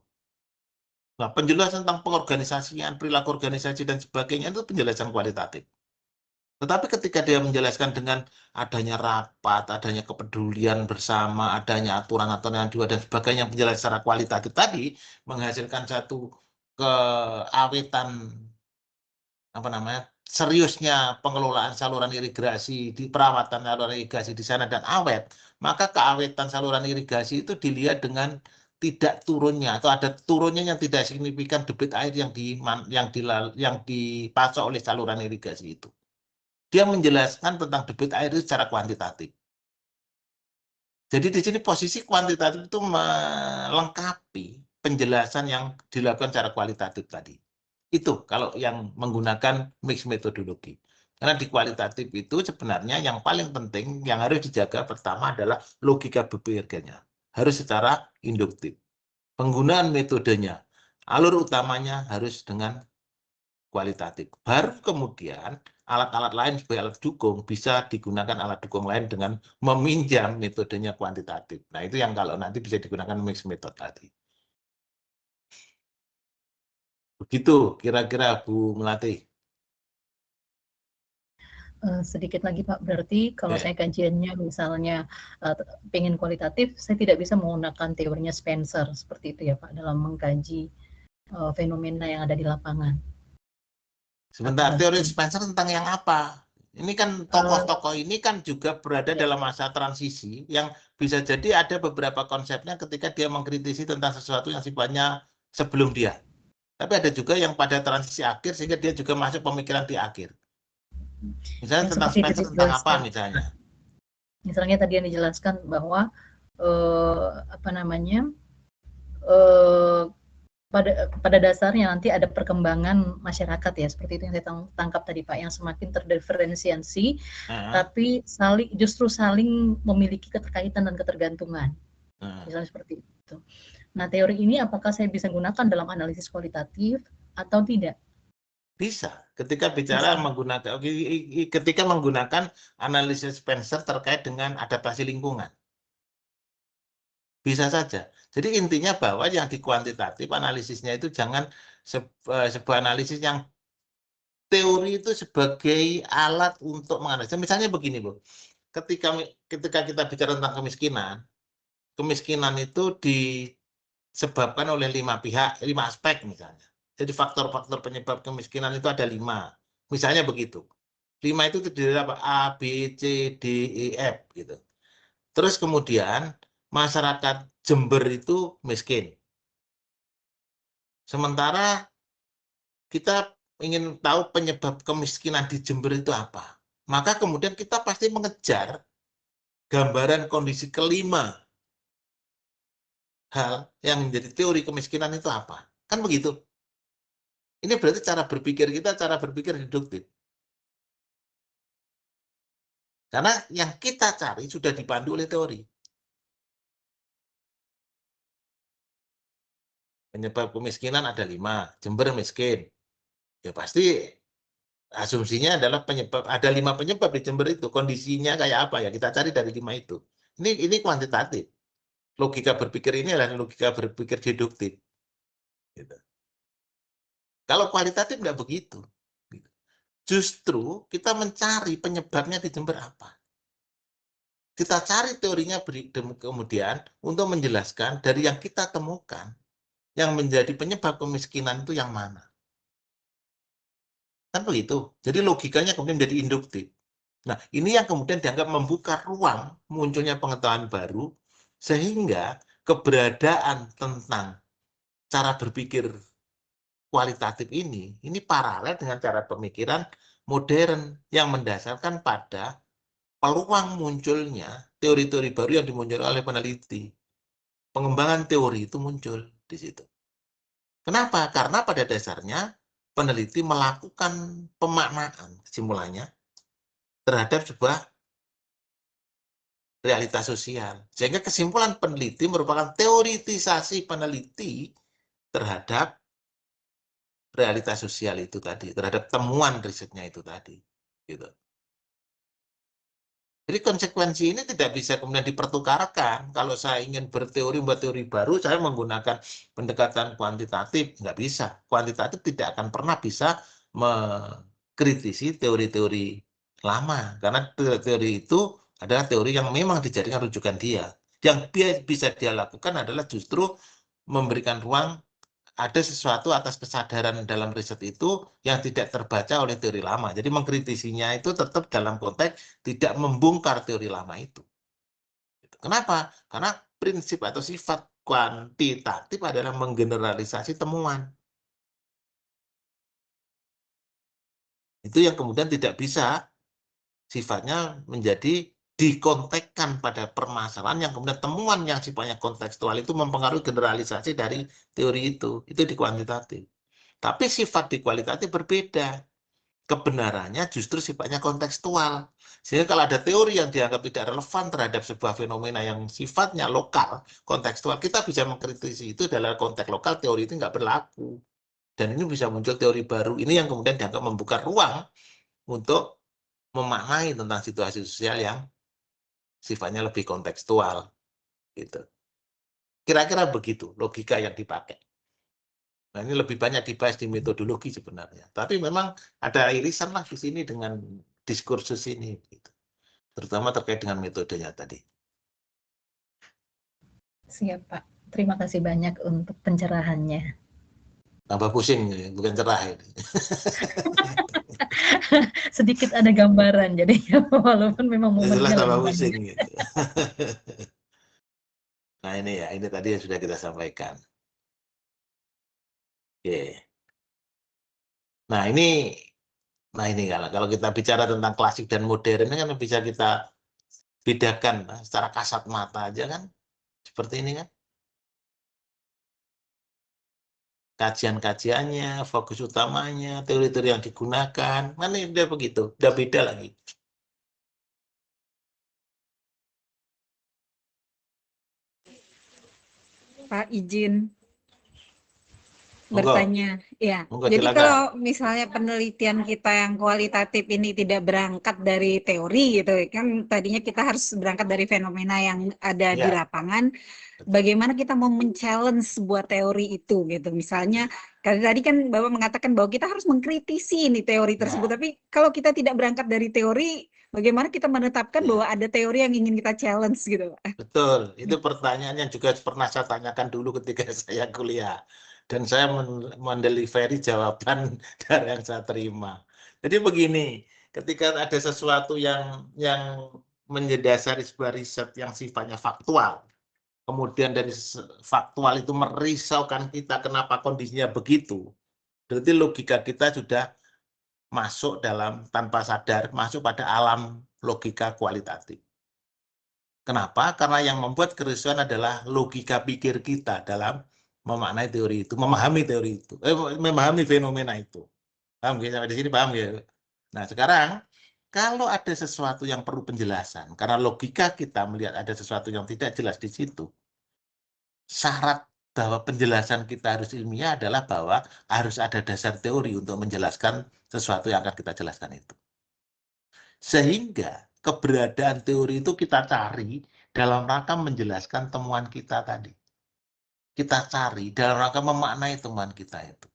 Nah, penjelasan tentang pengorganisasian, perilaku organisasi dan sebagainya itu penjelasan kualitatif. Tetapi ketika dia menjelaskan dengan adanya rapat, adanya kepedulian bersama, adanya aturan-aturan yang dan sebagainya, penjelasan secara kualitatif tadi menghasilkan satu keawetan, apa namanya, seriusnya pengelolaan saluran irigasi, di perawatan saluran irigasi di sana dan awet, maka keawetan saluran irigasi itu dilihat dengan tidak turunnya atau ada turunnya yang tidak signifikan debit air yang dipasok oleh saluran irigasi itu. Dia menjelaskan tentang debit air itu secara kuantitatif. Jadi di sini posisi kuantitatif itu melengkapi penjelasan yang dilakukan secara kualitatif tadi. Itu kalau yang menggunakan mix metodologi. Karena di kualitatif itu sebenarnya yang paling penting yang harus dijaga pertama adalah logika berpikirnya. Harus secara induktif. Penggunaan metodenya, alur utamanya harus dengan kualitatif. Baru kemudian alat-alat lain sebagai alat dukung bisa digunakan alat dukung lain dengan meminjam metodenya kuantitatif. Nah itu yang kalau nanti bisa digunakan mix method tadi. Begitu kira-kira Bu Melati. Sedikit lagi Pak, berarti kalau Ya. saya kajiannya misalnya pengen kualitatif, saya tidak bisa menggunakan teorinya Spencer seperti itu ya Pak dalam mengkaji fenomena yang ada di lapangan. Sebentar, teori Spencer tentang yang apa? Ini kan tokoh-tokoh ini kan juga berada dalam masa transisi yang bisa jadi ada beberapa konsepnya ketika dia mengkritisi tentang sesuatu yang sifatnya sebelum dia. Tapi ada juga yang pada transisi akhir sehingga dia juga masuk pemikiran di akhir. Misalnya yang tentang Spencer tentang apa misalnya? Misalnya tadi yang dijelaskan bahwa apa namanya pada dasarnya nanti ada perkembangan masyarakat ya, seperti itu yang saya tangkap tadi Pak, yang semakin terdiferensiasi, tapi justru saling memiliki keterkaitan dan ketergantungan, misalnya seperti itu. Nah teori ini apakah saya bisa gunakan dalam analisis kualitatif atau tidak? Bisa. Ketika bicara ketika menggunakan analisis Spencer terkait dengan adaptasi lingkungan. Bisa saja. Jadi intinya bahwa yang di kuantitatif analisisnya itu jangan sebuah analisis yang teori itu sebagai alat untuk menganalisis. Misalnya begini, Bu. Ketika kita bicara tentang kemiskinan itu disebabkan oleh 5 pihak, 5 aspek misalnya. Jadi faktor-faktor penyebab kemiskinan itu ada 5. Misalnya begitu. 5 itu terdiri dari apa? A, B, C, D, E, F gitu. Terus kemudian masyarakat Jember itu miskin. Sementara kita ingin tahu penyebab kemiskinan di Jember itu apa. Maka kemudian kita pasti mengejar gambaran kondisi kelima hal yang menjadi teori kemiskinan itu apa. Kan begitu. Ini berarti cara berpikir deduktif. Karena yang kita cari sudah dipandu oleh teori. Penyebab kemiskinan ada 5, Jember miskin. Ya pasti asumsinya adalah ada 5 penyebab di Jember itu. Kondisinya kayak apa ya? Kita cari dari 5 itu. Ini kuantitatif. Logika berpikir ini adalah logika berpikir deduktif. Gitu. Kalau kualitatif nggak begitu. Justru kita mencari penyebabnya di Jember apa. Kita cari teorinya kemudian untuk menjelaskan dari yang kita temukan yang menjadi penyebab kemiskinan itu yang mana. Kan begitu. Jadi logikanya kemudian menjadi induktif. Nah, ini yang kemudian dianggap membuka ruang munculnya pengetahuan baru sehingga keberadaan tentang cara berpikir kualitatif ini paralel dengan cara pemikiran modern yang mendasarkan pada peluang munculnya teori-teori baru yang dimunculkan oleh peneliti. Pengembangan teori itu muncul di situ. Kenapa? Karena pada dasarnya peneliti melakukan pemaknaan kesimpulannya terhadap sebuah realitas sosial. Sehingga kesimpulan peneliti merupakan teoritisasi peneliti terhadap realitas sosial itu tadi, terhadap temuan risetnya itu tadi. Gitu. Jadi konsekuensi ini tidak bisa kemudian dipertukarkan. Kalau saya ingin berteori, membuat teori baru, saya menggunakan pendekatan kuantitatif. Nggak bisa. Kuantitatif tidak akan pernah bisa mengkritisi teori-teori lama. Karena teori itu adalah teori yang memang dijadikan rujukan dia. Yang bisa dia lakukan adalah justru memberikan ruang ada sesuatu atas kesadaran dalam riset itu yang tidak terbaca oleh teori lama. Jadi mengkritisinya itu tetap dalam konteks tidak membongkar teori lama itu. Kenapa? Karena prinsip atau sifat kuantitatif adalah menggeneralisasi temuan. Itu yang kemudian tidak bisa sifatnya menjadi dikontekkan pada permasalahan yang kemudian temuan yang sifatnya kontekstual itu mempengaruhi generalisasi dari teori itu di kuantitatif. Tapi sifat di kualitatif berbeda. Kebenarannya justru sifatnya kontekstual. Sehingga kalau ada teori yang dianggap tidak relevan terhadap sebuah fenomena yang sifatnya lokal, kontekstual, kita bisa mengkritisi itu dalam konteks lokal, teori itu nggak berlaku. Dan ini bisa muncul teori baru. Ini yang kemudian dianggap membuka ruang untuk memaknai tentang situasi sosial yang sifatnya lebih kontekstual. Gitu. Kira-kira begitu logika yang dipakai. Nah, ini lebih banyak dibahas di metodologi sebenarnya. Tapi memang ada irisan lah di sini dengan diskursus ini. Gitu. Terutama terkait dengan metodenya tadi. Siap, Pak. Terima kasih banyak untuk pencerahannya. Tambah pusing, bukan cerah ini. Sedikit ada gambaran, jadi walaupun memang momennya tambah lebih pusing. banyak. Gitu. Nah ini ya, ini tadi yang sudah kita sampaikan. Oke. Nah ini kalau kita bicara tentang klasik dan modern ini kan bisa kita bedakan secara kasat mata aja kan, seperti ini kan. Kajian-kajiannya, fokus utamanya, teori-teori yang digunakan, mana udah begitu, udah beda lagi. Pak izin. Monggo, bertanya. Ya, monggo jadi silakan. kalau misalnya penelitian kita yang kualitatif ini tidak berangkat dari teori gitu, kan tadinya kita harus berangkat dari fenomena yang ada di Ya, lapangan. betul. Bagaimana kita mau men-challenge sebuah teori itu gitu. Misalnya, karena tadi kan Bapak mengatakan bahwa kita harus mengkritisi ini teori tersebut, Ya, tapi kalau kita tidak berangkat dari teori, bagaimana kita menetapkan ya. bahwa ada teori yang ingin kita challenge gitu, Pak? Betul, itu pertanyaan yang juga pernah saya tanyakan dulu ketika saya kuliah. Dan saya mendelivery jawaban dari yang saya terima. Jadi begini, ketika ada sesuatu yang mendasari sebuah riset yang sifatnya faktual, kemudian dari faktual itu merisaukan kita kenapa kondisinya begitu, berarti logika kita sudah masuk dalam tanpa sadar, masuk pada alam logika kualitatif. Kenapa? Karena yang membuat kerusuhan adalah logika pikir kita dalam memaknai teori itu, memahami teori itu, memahami fenomena itu. Paham ya? Sampai di sini paham ya? Nah, sekarang kalau ada sesuatu yang perlu penjelasan, karena logika kita melihat ada sesuatu yang tidak jelas di situ, syarat bahwa penjelasan kita harus ilmiah adalah bahwa harus ada dasar teori untuk menjelaskan sesuatu yang akan kita jelaskan itu. Sehingga keberadaan teori itu kita cari dalam rangka menjelaskan temuan kita tadi. Kita cari dalam rangka memaknai temuan kita itu.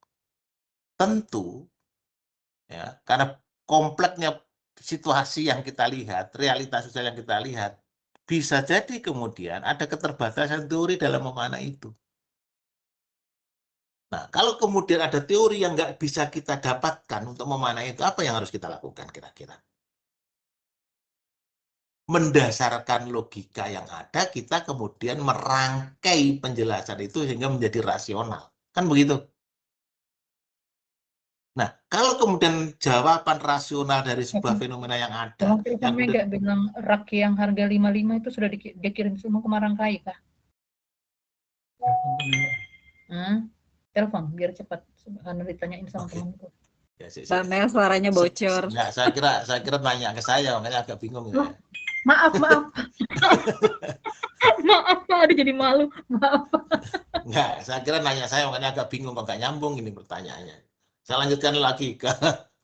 Tentu, ya, karena kompleksnya situasi yang kita lihat, realitas sosial yang kita lihat, bisa jadi kemudian ada keterbatasan teori dalam memaknai itu. Nah, kalau kemudian ada teori yang nggak bisa kita dapatkan untuk memaknai itu, apa yang harus kita lakukan kira-kira? Mendasarkan logika yang ada, kita kemudian merangkai penjelasan itu sehingga menjadi rasional. Kan begitu? Nah, kalau kemudian jawaban rasional dari sebuah fenomena yang ada, Waktu yang kami nggak bilang rak yang harga 55 itu sudah dikirim semua ke Marangkai kah? Telepon biar cepat. Karena ditanyain sama temanku. ya, Mbak Mel suaranya bocor. Enggak, saya kira nanya ke saya, makanya agak bingung. Ya. Maaf. Maaf, Pak. Aduh, jadi malu. Maaf. Enggak, saya kira nanya saya, makanya agak bingung, kok nggak nyambung ini pertanyaannya. Saya lanjutkan lagi ke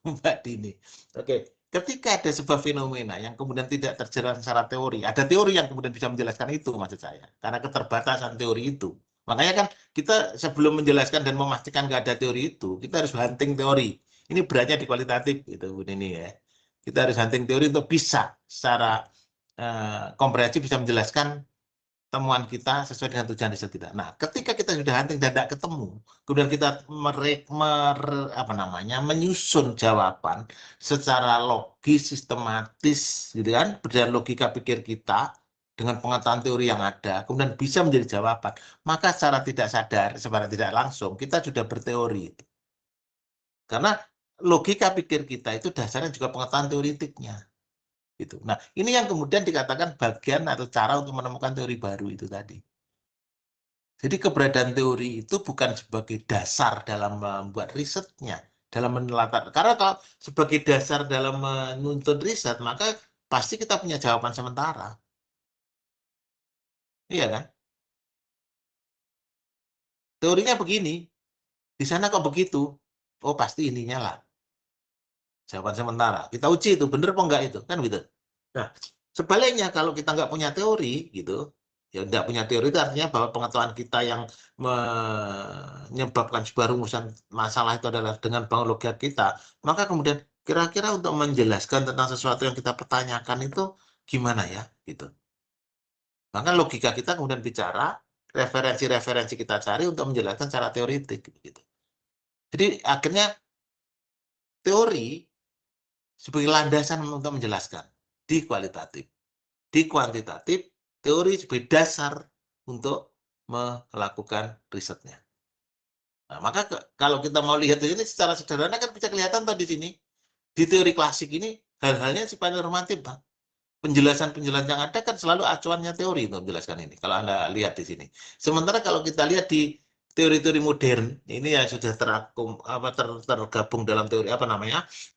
Mbak Dini. Oke, ketika ada sebuah fenomena yang kemudian tidak terjelaskan secara teori, ada teori yang kemudian bisa menjelaskan itu, maksud saya. Karena keterbatasan teori itu. Makanya kan kita sebelum menjelaskan dan memastikan nggak ada teori itu, kita harus hunting teori. Ini beratnya di kualitatif, gitu, Bu Nini ya. Kita harus hunting teori untuk bisa secara komprehensif bisa menjelaskan temuan kita sesuai dengan tujuan riset kita. Nah, ketika kita sudah hunting dan tidak ketemu, kemudian kita menyusun jawaban secara logis, sistematis, gitu kan, berdasarkan logika pikir kita dengan pengetahuan teori yang ada, kemudian bisa menjadi jawaban. Maka secara tidak sadar, secara tidak langsung, kita sudah berteori. Karena logika pikir kita itu dasarnya juga pengetahuan teoritiknya. Gitu. Nah, ini yang kemudian dikatakan bagian atau cara untuk menemukan teori baru itu tadi. Jadi keberadaan teori itu bukan sebagai dasar dalam membuat risetnya, dalam menelatar. Karena kalau sebagai dasar dalam menuntut riset, maka pasti kita punya jawaban sementara. Iya kan? Teorinya begini, di sana kok begitu? Oh, pasti ininya lah. Jawaban sementara. Kita uji itu, benar apa enggak itu? Kan gitu. Nah, sebaliknya kalau kita nggak punya teori, gitu, ya nggak punya teori itu artinya bahwa pengetahuan kita yang menyebabkan sebuah rumusan masalah itu adalah dengan bangun logika kita, maka kemudian kira-kira untuk menjelaskan tentang sesuatu yang kita pertanyakan itu gimana ya, gitu. Maka logika kita kemudian bicara, referensi-referensi kita cari untuk menjelaskan secara teoritik, gitu. Jadi akhirnya teori sebagai landasan untuk menjelaskan di kualitatif. Di kuantitatif, teori sebagai dasar untuk melakukan risetnya. Nah, maka kalau kita mau lihat ini secara sederhana kan bisa kelihatan tadi di sini. Di teori klasik ini hal-halnya sifatnya normatif, Pak. Penjelasan-penjelasan yang ada kan selalu acuannya teori untuk menjelaskan ini. Kalau Anda lihat di sini. Sementara kalau kita lihat di teori-teori modern, ini ya sudah tergabung dalam teori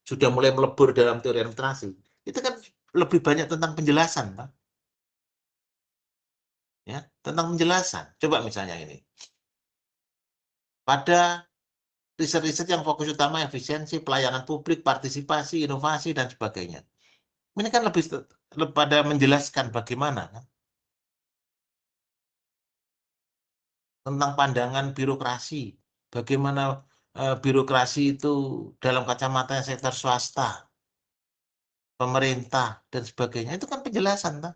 sudah mulai melebur dalam teori administrasi. Itu kan lebih banyak tentang penjelasan, Pak. Ya, tentang penjelasan. Coba misalnya ini. Pada riset-riset yang fokus utama efisiensi, pelayanan publik, partisipasi, inovasi, dan sebagainya. Ini kan lebih pada menjelaskan bagaimana kan? Tentang pandangan birokrasi, bagaimana birokrasi itu dalam kacamata sektor swasta, pemerintah, dan sebagainya. Itu kan penjelasan, kan?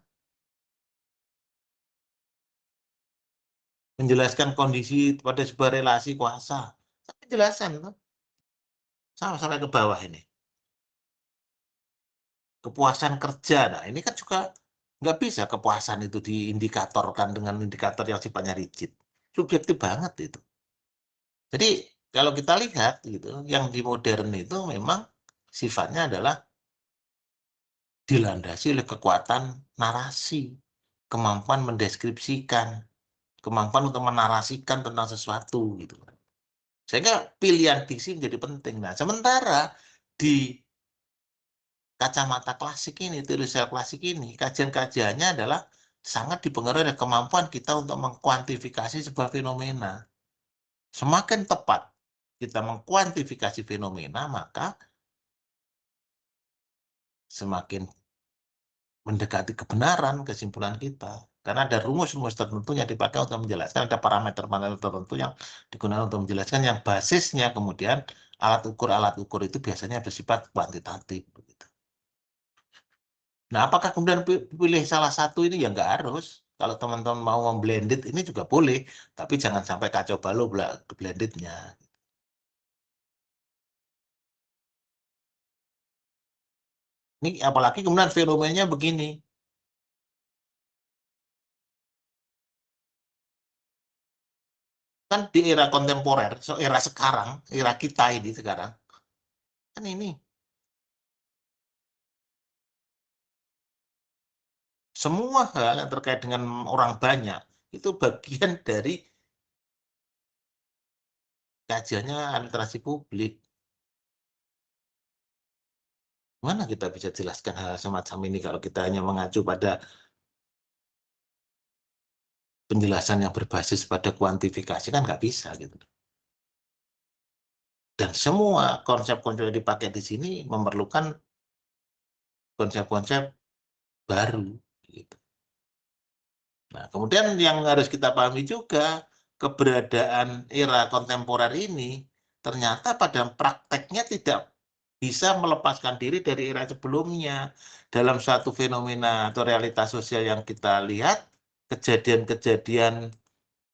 Menjelaskan kondisi pada sebuah relasi kuasa. Penjelasan, kan? Sama sampai ke bawah ini. Kepuasan kerja, nah ini kan juga nggak bisa kepuasan itu diindikatorkan dengan indikator yang sifatnya rigid. Subjektif banget itu. Jadi kalau kita lihat gitu, yang di modern itu memang sifatnya adalah dilandasi oleh kekuatan narasi, kemampuan mendeskripsikan, kemampuan untuk menarasikan tentang sesuatu gitu. Sehingga pilihan diksi menjadi penting. Nah, sementara di kacamata klasik ini, teori sosial klasik ini, kajian-kajiannya adalah sangat dipengaruhi oleh kemampuan kita untuk mengkuantifikasi sebuah fenomena. Semakin tepat kita mengkuantifikasi fenomena, maka semakin mendekati kebenaran kesimpulan kita. Karena ada rumus-rumus tertentu yang dipakai untuk menjelaskan, ada parameter-parameter tertentu yang digunakan untuk menjelaskan, yang basisnya kemudian alat ukur itu biasanya bersifat kuantitatif. Nah, apakah kemudian pilih salah satu ini? Ya nggak harus. Kalau teman-teman mau memblended ini juga boleh, tapi jangan sampai kacau balau blendednya. Ini apalagi kemudian fenomenanya begini. Kan di era kontemporer, era sekarang, era kita ini sekarang, kan ini semua hal yang terkait dengan orang banyak itu bagian dari kajiannya administrasi publik. Mana kita bisa jelaskan hal semacam ini kalau kita hanya mengacu pada penjelasan yang berbasis pada kuantifikasi, kan nggak bisa gitu. Dan semua konsep-konsep yang dipakai di sini memerlukan konsep-konsep baru gitu. Nah, kemudian yang harus kita pahami juga, keberadaan era kontemporer ini ternyata pada prakteknya tidak bisa melepaskan diri dari era sebelumnya. Dalam suatu fenomena atau realitas sosial yang kita lihat, kejadian-kejadian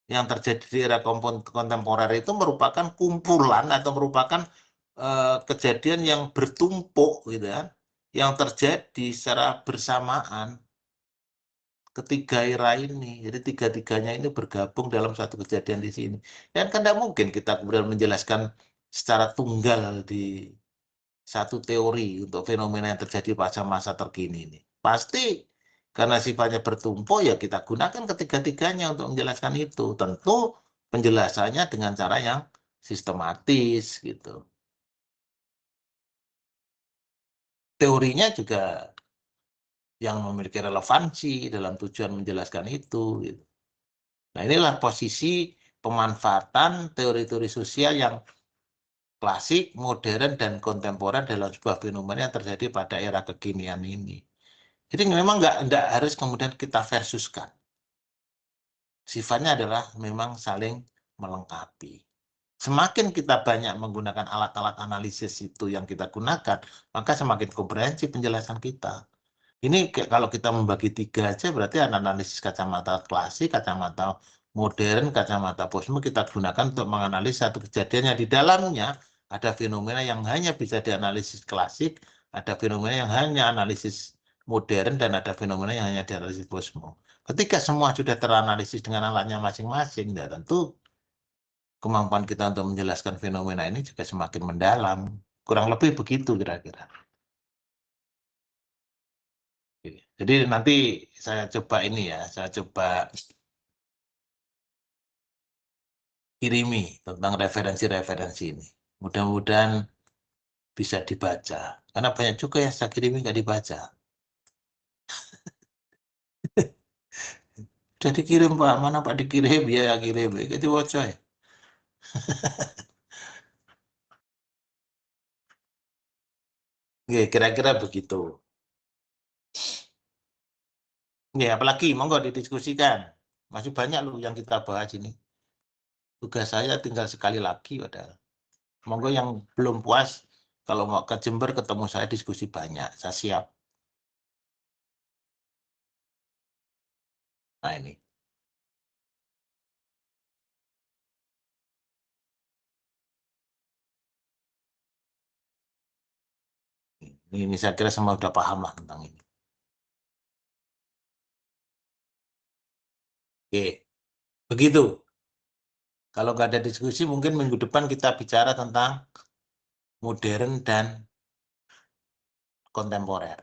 yang terjadi di era kontemporer itu merupakan kumpulan atau merupakan kejadian yang bertumpuk gitu kan, yang terjadi secara bersamaan ketiga era ini. Jadi tiga-tiganya ini bergabung dalam satu kejadian di sini. Dan kan tidak mungkin kita kemudian menjelaskan secara tunggal di satu teori untuk fenomena yang terjadi pada masa terkini ini. Pasti karena sifatnya bertumpuk ya kita gunakan ketiga-tiganya untuk menjelaskan itu. Tentu penjelasannya dengan cara yang sistematis gitu. Teorinya juga yang memiliki relevansi dalam tujuan menjelaskan itu. Gitu. Nah, inilah posisi pemanfaatan teori-teori sosial yang klasik, modern, dan kontemporer dalam sebuah fenomena yang terjadi pada era kekinian ini. Jadi memang nggak harus kemudian kita versuskan. Sifatnya adalah memang saling melengkapi. Semakin kita banyak menggunakan alat-alat analisis itu yang kita gunakan, maka semakin komprehensif penjelasan kita. Ini kalau kita membagi tiga aja berarti analisis kacamata klasik, kacamata modern, kacamata postmodern kita gunakan untuk menganalisis satu kejadian yang di dalamnya ada fenomena yang hanya bisa dianalisis klasik, ada fenomena yang hanya analisis modern, dan ada fenomena yang hanya dianalisis postmodern. Ketika semua sudah teranalisis dengan alatnya masing-masing, ya tentu kemampuan kita untuk menjelaskan fenomena ini juga semakin mendalam. Kurang lebih begitu kira-kira. Jadi nanti saya coba ini ya, saya coba kirimi tentang referensi-referensi ini. Mudah-mudahan bisa dibaca. Karena banyak juga yang saya kirimi nggak dibaca. Sudah dikirim Pak, mana Pak dikirim? Ya kirim, itu bocor. Ya, kira-kira begitu. Ya, apalagi monggo didiskusikan. Masih banyak loh yang kita bahas ini. Tugas saya tinggal sekali lagi padahal. Monggo yang belum puas, kalau mau ke Jember ketemu saya diskusi banyak. Saya siap. Nah ini. Ini saya kira semua sudah paham lah tentang ini. Oke, begitu. Kalau nggak ada diskusi, mungkin minggu depan kita bicara tentang modern dan kontemporer.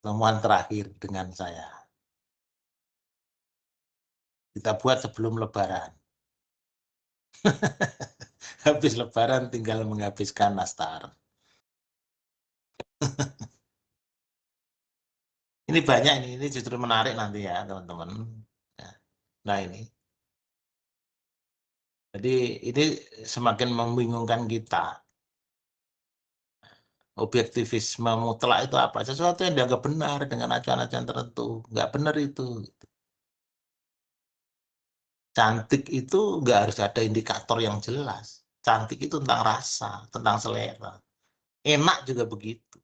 Temuan terakhir dengan saya. Kita buat sebelum Lebaran. Habis Lebaran tinggal menghabiskan nastar. Ini banyak ini justru menarik nanti ya teman-teman. Nah ini. Jadi ini semakin membingungkan kita. Objektivisme mutlak itu apa? Sesuatu yang dianggap benar dengan acuan-acuan tertentu. Nggak benar itu. Cantik itu nggak harus ada indikator yang jelas. Cantik itu tentang rasa, tentang selera. Enak juga begitu.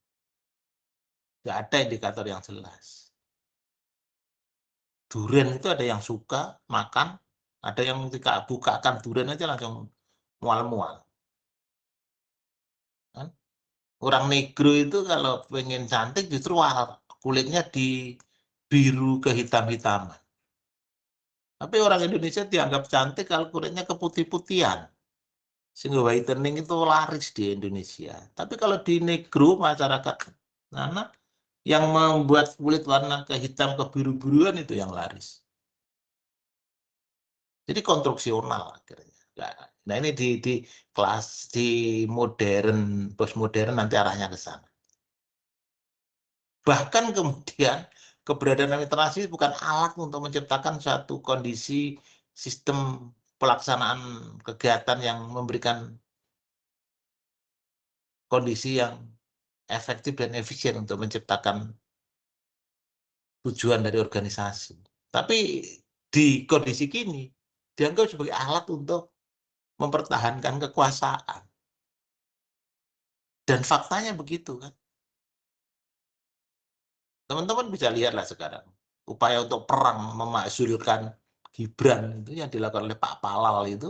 Nggak ada indikator yang jelas. Durian itu ada yang suka makan, ada yang ketika bukakan durian aja langsung mual-mual. Kan? Orang negro itu kalau pengen cantik justru kulitnya di biru kehitam-hitaman. Tapi orang Indonesia dianggap cantik kalau kulitnya keputih-putihan. Sehingga whitening itu laris di Indonesia. Tapi kalau di negro masyarakat sana yang membuat kulit warna kehitam kebiru-biruan itu yang laris. Jadi konstruksional akhirnya. Nah ini di kelas di modern, postmodern nanti arahnya ke sana. Bahkan kemudian keberadaan literasi bukan alat untuk menciptakan suatu kondisi sistem pelaksanaan kegiatan yang memberikan kondisi yang efektif dan efisien untuk menciptakan tujuan dari organisasi. Tapi di kondisi kini dianggap sebagai alat untuk mempertahankan kekuasaan. Dan faktanya begitu kan. Teman-teman bisa lihatlah sekarang upaya untuk perang memakzulkan Gibran itu yang dilakukan oleh Pak Palal itu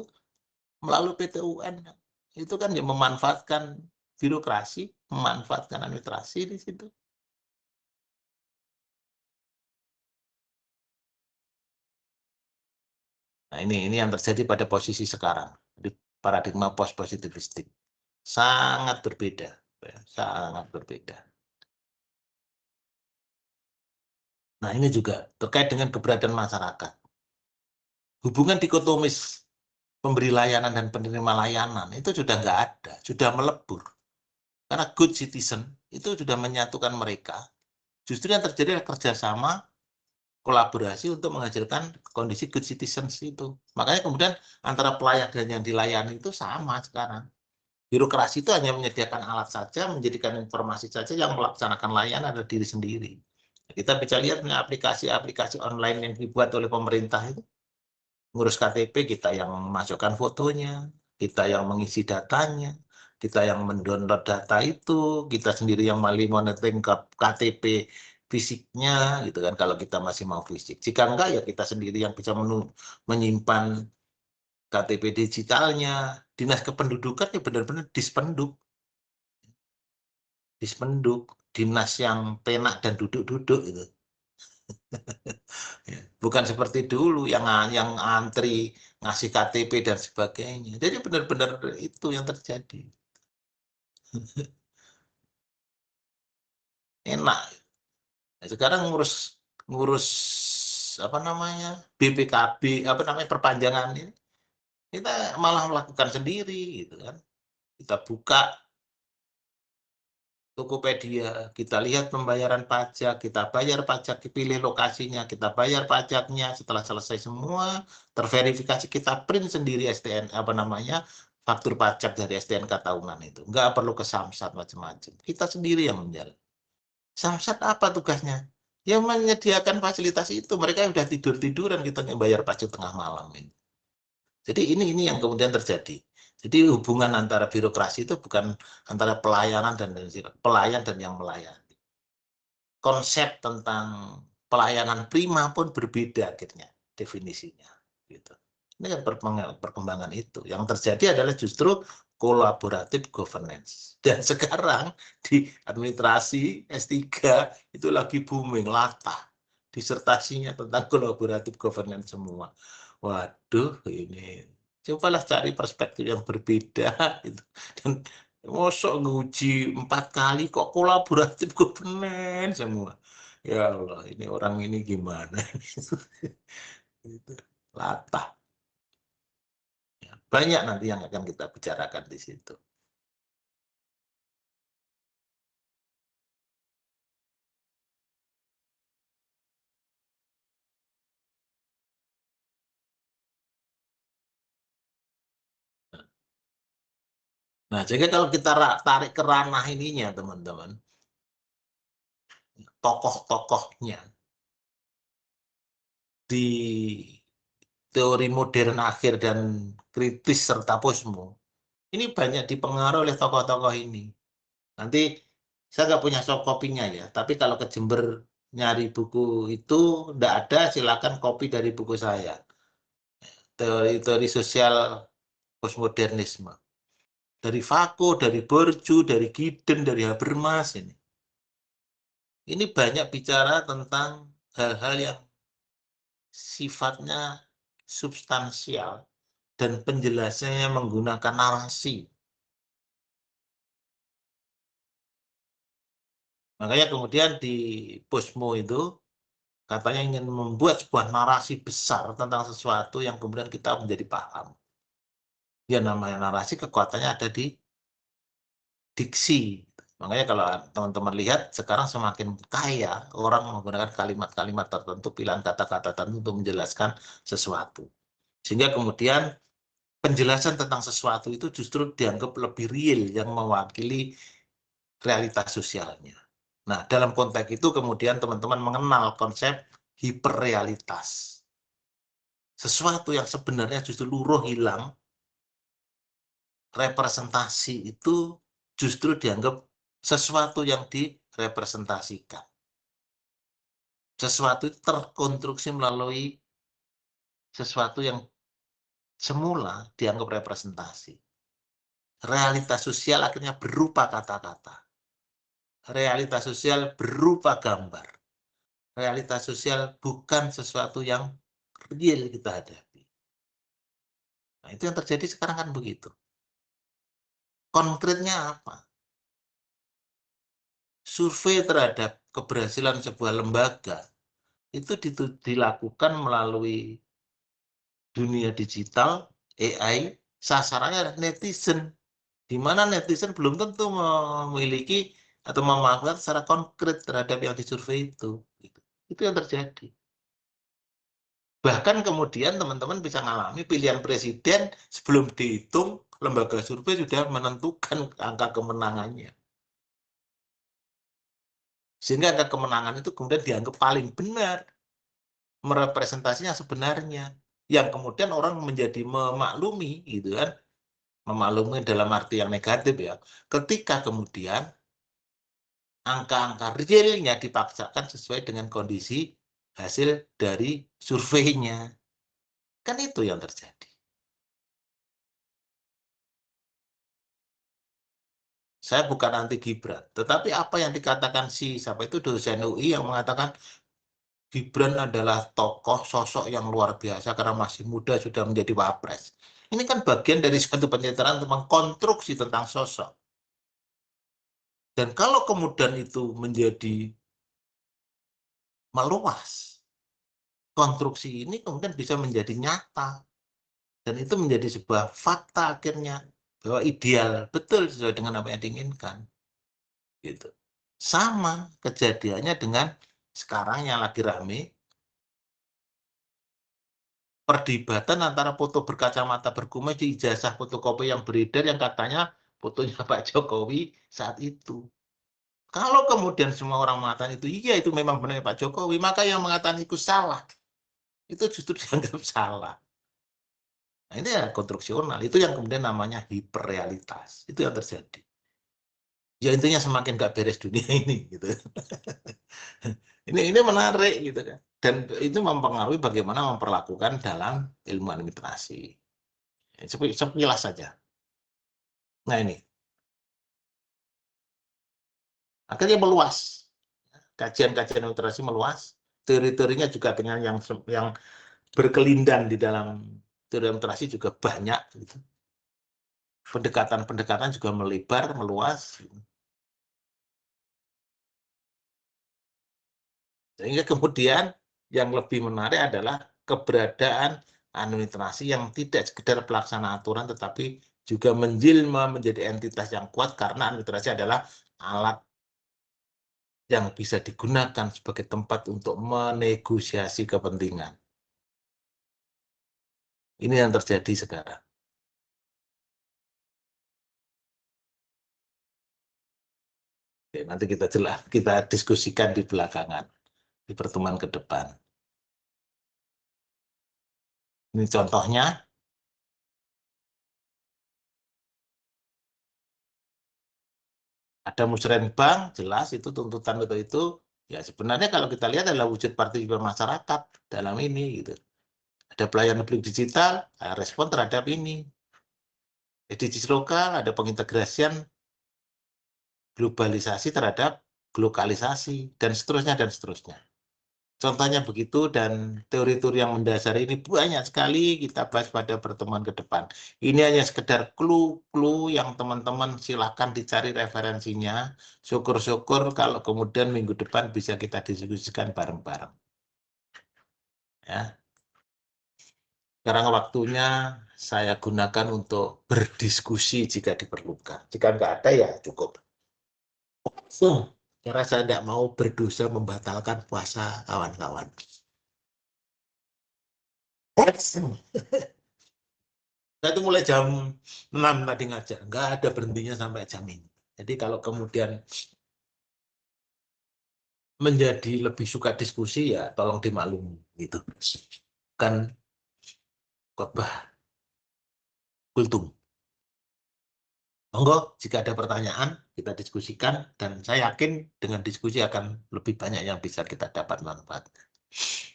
melalui PT UN itu kan yang memanfaatkan birokrasi, memanfaatkan administrasi di situ. Nah ini yang terjadi pada posisi sekarang di paradigma post positivistik sangat berbeda, sangat berbeda. Nah ini juga terkait dengan keberadaan masyarakat. Hubungan dikotomis pemberi layanan dan penerima layanan itu sudah nggak ada, sudah melebur. Karena good citizen itu sudah menyatukan mereka. Justru yang terjadi adalah kerjasama, kolaborasi untuk menghasilkan kondisi good citizens itu. Makanya kemudian antara pelayan dan yang dilayani itu sama sekarang. Birokrasi itu hanya menyediakan alat saja, menjadikan informasi saja, yang melaksanakan layanan adalah diri sendiri. Kita bisa lihat aplikasi-aplikasi online yang dibuat oleh pemerintah itu. Ngurus KTP, kita yang memasukkan fotonya, kita yang mengisi datanya, kita yang mendownload data itu, kita sendiri yang monitoring ke KTP fisiknya, gitu kan, kalau kita masih mau fisik. Jika enggak, ya kita sendiri yang bisa menyimpan KTP digitalnya. Dinas kependudukan ya benar-benar dispenduk. Dinas yang tenak dan duduk-duduk itu. Bukan seperti dulu yang antri ngasih KTP dan sebagainya. Jadi benar-benar itu yang terjadi. Enak. Nah, sekarang ngurus apa namanya BPKB, apa namanya perpanjangan ini, kita malah melakukan sendiri gitu kan. Kita buka Tokopedia, kita lihat pembayaran pajak, kita bayar pajak, pilih lokasinya, kita bayar pajaknya. Setelah selesai semua, terverifikasi, kita print sendiri STN apa namanya faktur pajak dari STNK tahunan itu. Nggak perlu ke Samsat macam-macam. Kita sendiri yang menjalan. Samsat apa tugasnya? Ya menyediakan fasilitas itu. Mereka sudah tidur-tiduran, kita bayar pajak tengah malam ini. Jadi ini yang kemudian terjadi. Jadi hubungan antara birokrasi itu bukan antara pelayanan dan pelayan dan yang melayani. Konsep tentang pelayanan prima pun berbeda akhirnya definisinya. Gitu. Ini kan perkembangan itu. Yang terjadi adalah justru kolaboratif governance. Dan sekarang di administrasi S3 itu lagi booming, latah. Disertasinya tentang kolaboratif governance semua. Waduh, ini cobalah cari perspektif yang berbeda. Gitu. Dan mosok nguji 4 kali kok kolaboratif governance semua. Ya Allah, ini orang ini gimana? Itu latah. Banyak nanti yang akan kita bicarakan di situ. Nah, jadi kalau kita tarik ke ranah ininya, teman-teman, tokoh-tokohnya di teori modern akhir dan kritis serta posmo, ini banyak dipengaruhi oleh tokoh-tokoh ini. Nanti saya nggak punya soft copy-nya ya, tapi kalau ke Jember nyari buku itu nggak ada, silakan copy dari buku saya. Teori sosial postmodernisme. Dari Fako, dari Bourdieu, dari Giddens, dari Habermas ini. Ini banyak bicara tentang hal-hal yang sifatnya substansial dan penjelasannya menggunakan narasi. Makanya kemudian di Posmo itu katanya ingin membuat sebuah narasi besar tentang sesuatu yang kemudian kita menjadi paham. Ya namanya narasi kekuatannya ada di diksi. Makanya kalau teman-teman lihat sekarang semakin kaya orang menggunakan kalimat-kalimat tertentu, pilihan kata-kata tertentu untuk menjelaskan sesuatu. Sehingga kemudian penjelasan tentang sesuatu itu justru dianggap lebih real yang mewakili realitas sosialnya. Nah, dalam konteks itu kemudian teman-teman mengenal konsep hiperrealitas. Sesuatu yang sebenarnya justru luruh hilang, representasi itu justru dianggap sesuatu yang direpresentasikan. Sesuatu itu terkonstruksi melalui sesuatu yang semula dianggap representasi. Realitas sosial akhirnya berupa kata-kata. Realitas sosial berupa gambar. Realitas sosial bukan sesuatu yang real kita hadapi. Nah, itu yang terjadi sekarang kan begitu. Konkretnya apa? Survei terhadap keberhasilan sebuah lembaga itu dilakukan melalui dunia digital, AI, sasarannya netizen. Di mana netizen belum tentu memiliki atau memanfaatkan secara konkret terhadap yang disurvei itu. Itu yang terjadi. Bahkan kemudian teman-teman bisa mengalami pilihan presiden sebelum dihitung, lembaga survei sudah menentukan angka kemenangannya. Sehingga angka kemenangan itu kemudian dianggap paling benar, merepresentasinya sebenarnya. Yang kemudian orang menjadi memaklumi, gitu kan, memaklumi dalam arti yang negatif ya, ketika kemudian angka-angka realnya dipaksakan sesuai dengan kondisi hasil dari surveinya. Kan itu yang terjadi. Saya bukan anti Gibran, tetapi apa yang dikatakan siapa itu dosen UI yang mengatakan Gibran adalah tokoh sosok yang luar biasa karena masih muda sudah menjadi wapres. Ini kan bagian dari suatu pencitraan tentang konstruksi tentang sosok. Dan kalau kemudian itu menjadi meluas, konstruksi ini kemudian bisa menjadi nyata. Dan itu menjadi sebuah fakta akhirnya bahwa ideal betul sesuai dengan apa yang diinginkan. Gitu. Sama kejadiannya dengan sekarang yang lagi rame perdebatan antara foto berkacamata berkumis di ijazah fotokopi yang beredar yang katanya fotonya Pak Jokowi saat itu. Kalau kemudian semua orang mengatakan itu, iya itu memang benar Pak Jokowi, maka yang mengatakan itu salah, itu justru dianggap salah. Nah ini ya konstruksional, itu yang kemudian namanya hiperrealitas, itu yang terjadi. Ya intinya semakin nggak beres dunia ini, gitu. Ini menarik, gitu kan. Dan itu mempengaruhi bagaimana memperlakukan dalam ilmu administrasi. Sepilas saja. Nah ini. Akhirnya meluas. Kajian-kajian administrasi meluas. Teori-teorinya juga dengan yang berkelindan di dalam teori administrasi juga banyak. Gitu. Pendekatan-pendekatan juga melebar, meluas. Sehingga kemudian yang lebih menarik adalah keberadaan administrasi yang tidak sekedar pelaksana aturan, tetapi juga menjelma menjadi entitas yang kuat karena administrasi adalah alat yang bisa digunakan sebagai tempat untuk menegosiasi kepentingan. Ini yang terjadi sekarang. Oke, nanti kita diskusikan di belakangan, di pertemuan ke depan. Ini contohnya. Ada musrenbang, jelas itu tuntutan itu. Ya sebenarnya kalau kita lihat adalah wujud partisipasi masyarakat dalam ini. Gitu. Ada pelayanan publik digital, respon terhadap ini. Edisi lokal, ada pengintegrasian globalisasi terhadap lokalisasi, dan seterusnya, dan seterusnya. Contohnya begitu, dan teori-teori yang mendasari ini banyak sekali kita bahas pada pertemuan ke depan. Ini hanya sekedar clue-clue yang teman-teman silakan dicari referensinya. Syukur-syukur kalau kemudian minggu depan bisa kita diskusikan bareng-bareng. Ya. Sekarang waktunya saya gunakan untuk berdiskusi jika diperlukan. Jika nggak ada ya cukup. Karena saya tidak mau berdosa membatalkan puasa kawan-kawan. Saya itu mulai jam 6 tadi ngajar, nggak ada berhentinya sampai jam ini. Jadi kalau kemudian menjadi lebih suka diskusi ya tolong dimaklumi gitu. Kan khotbah kultum. Monggo jika ada pertanyaan kita diskusikan dan saya yakin dengan diskusi akan lebih banyak yang bisa kita dapat manfaat.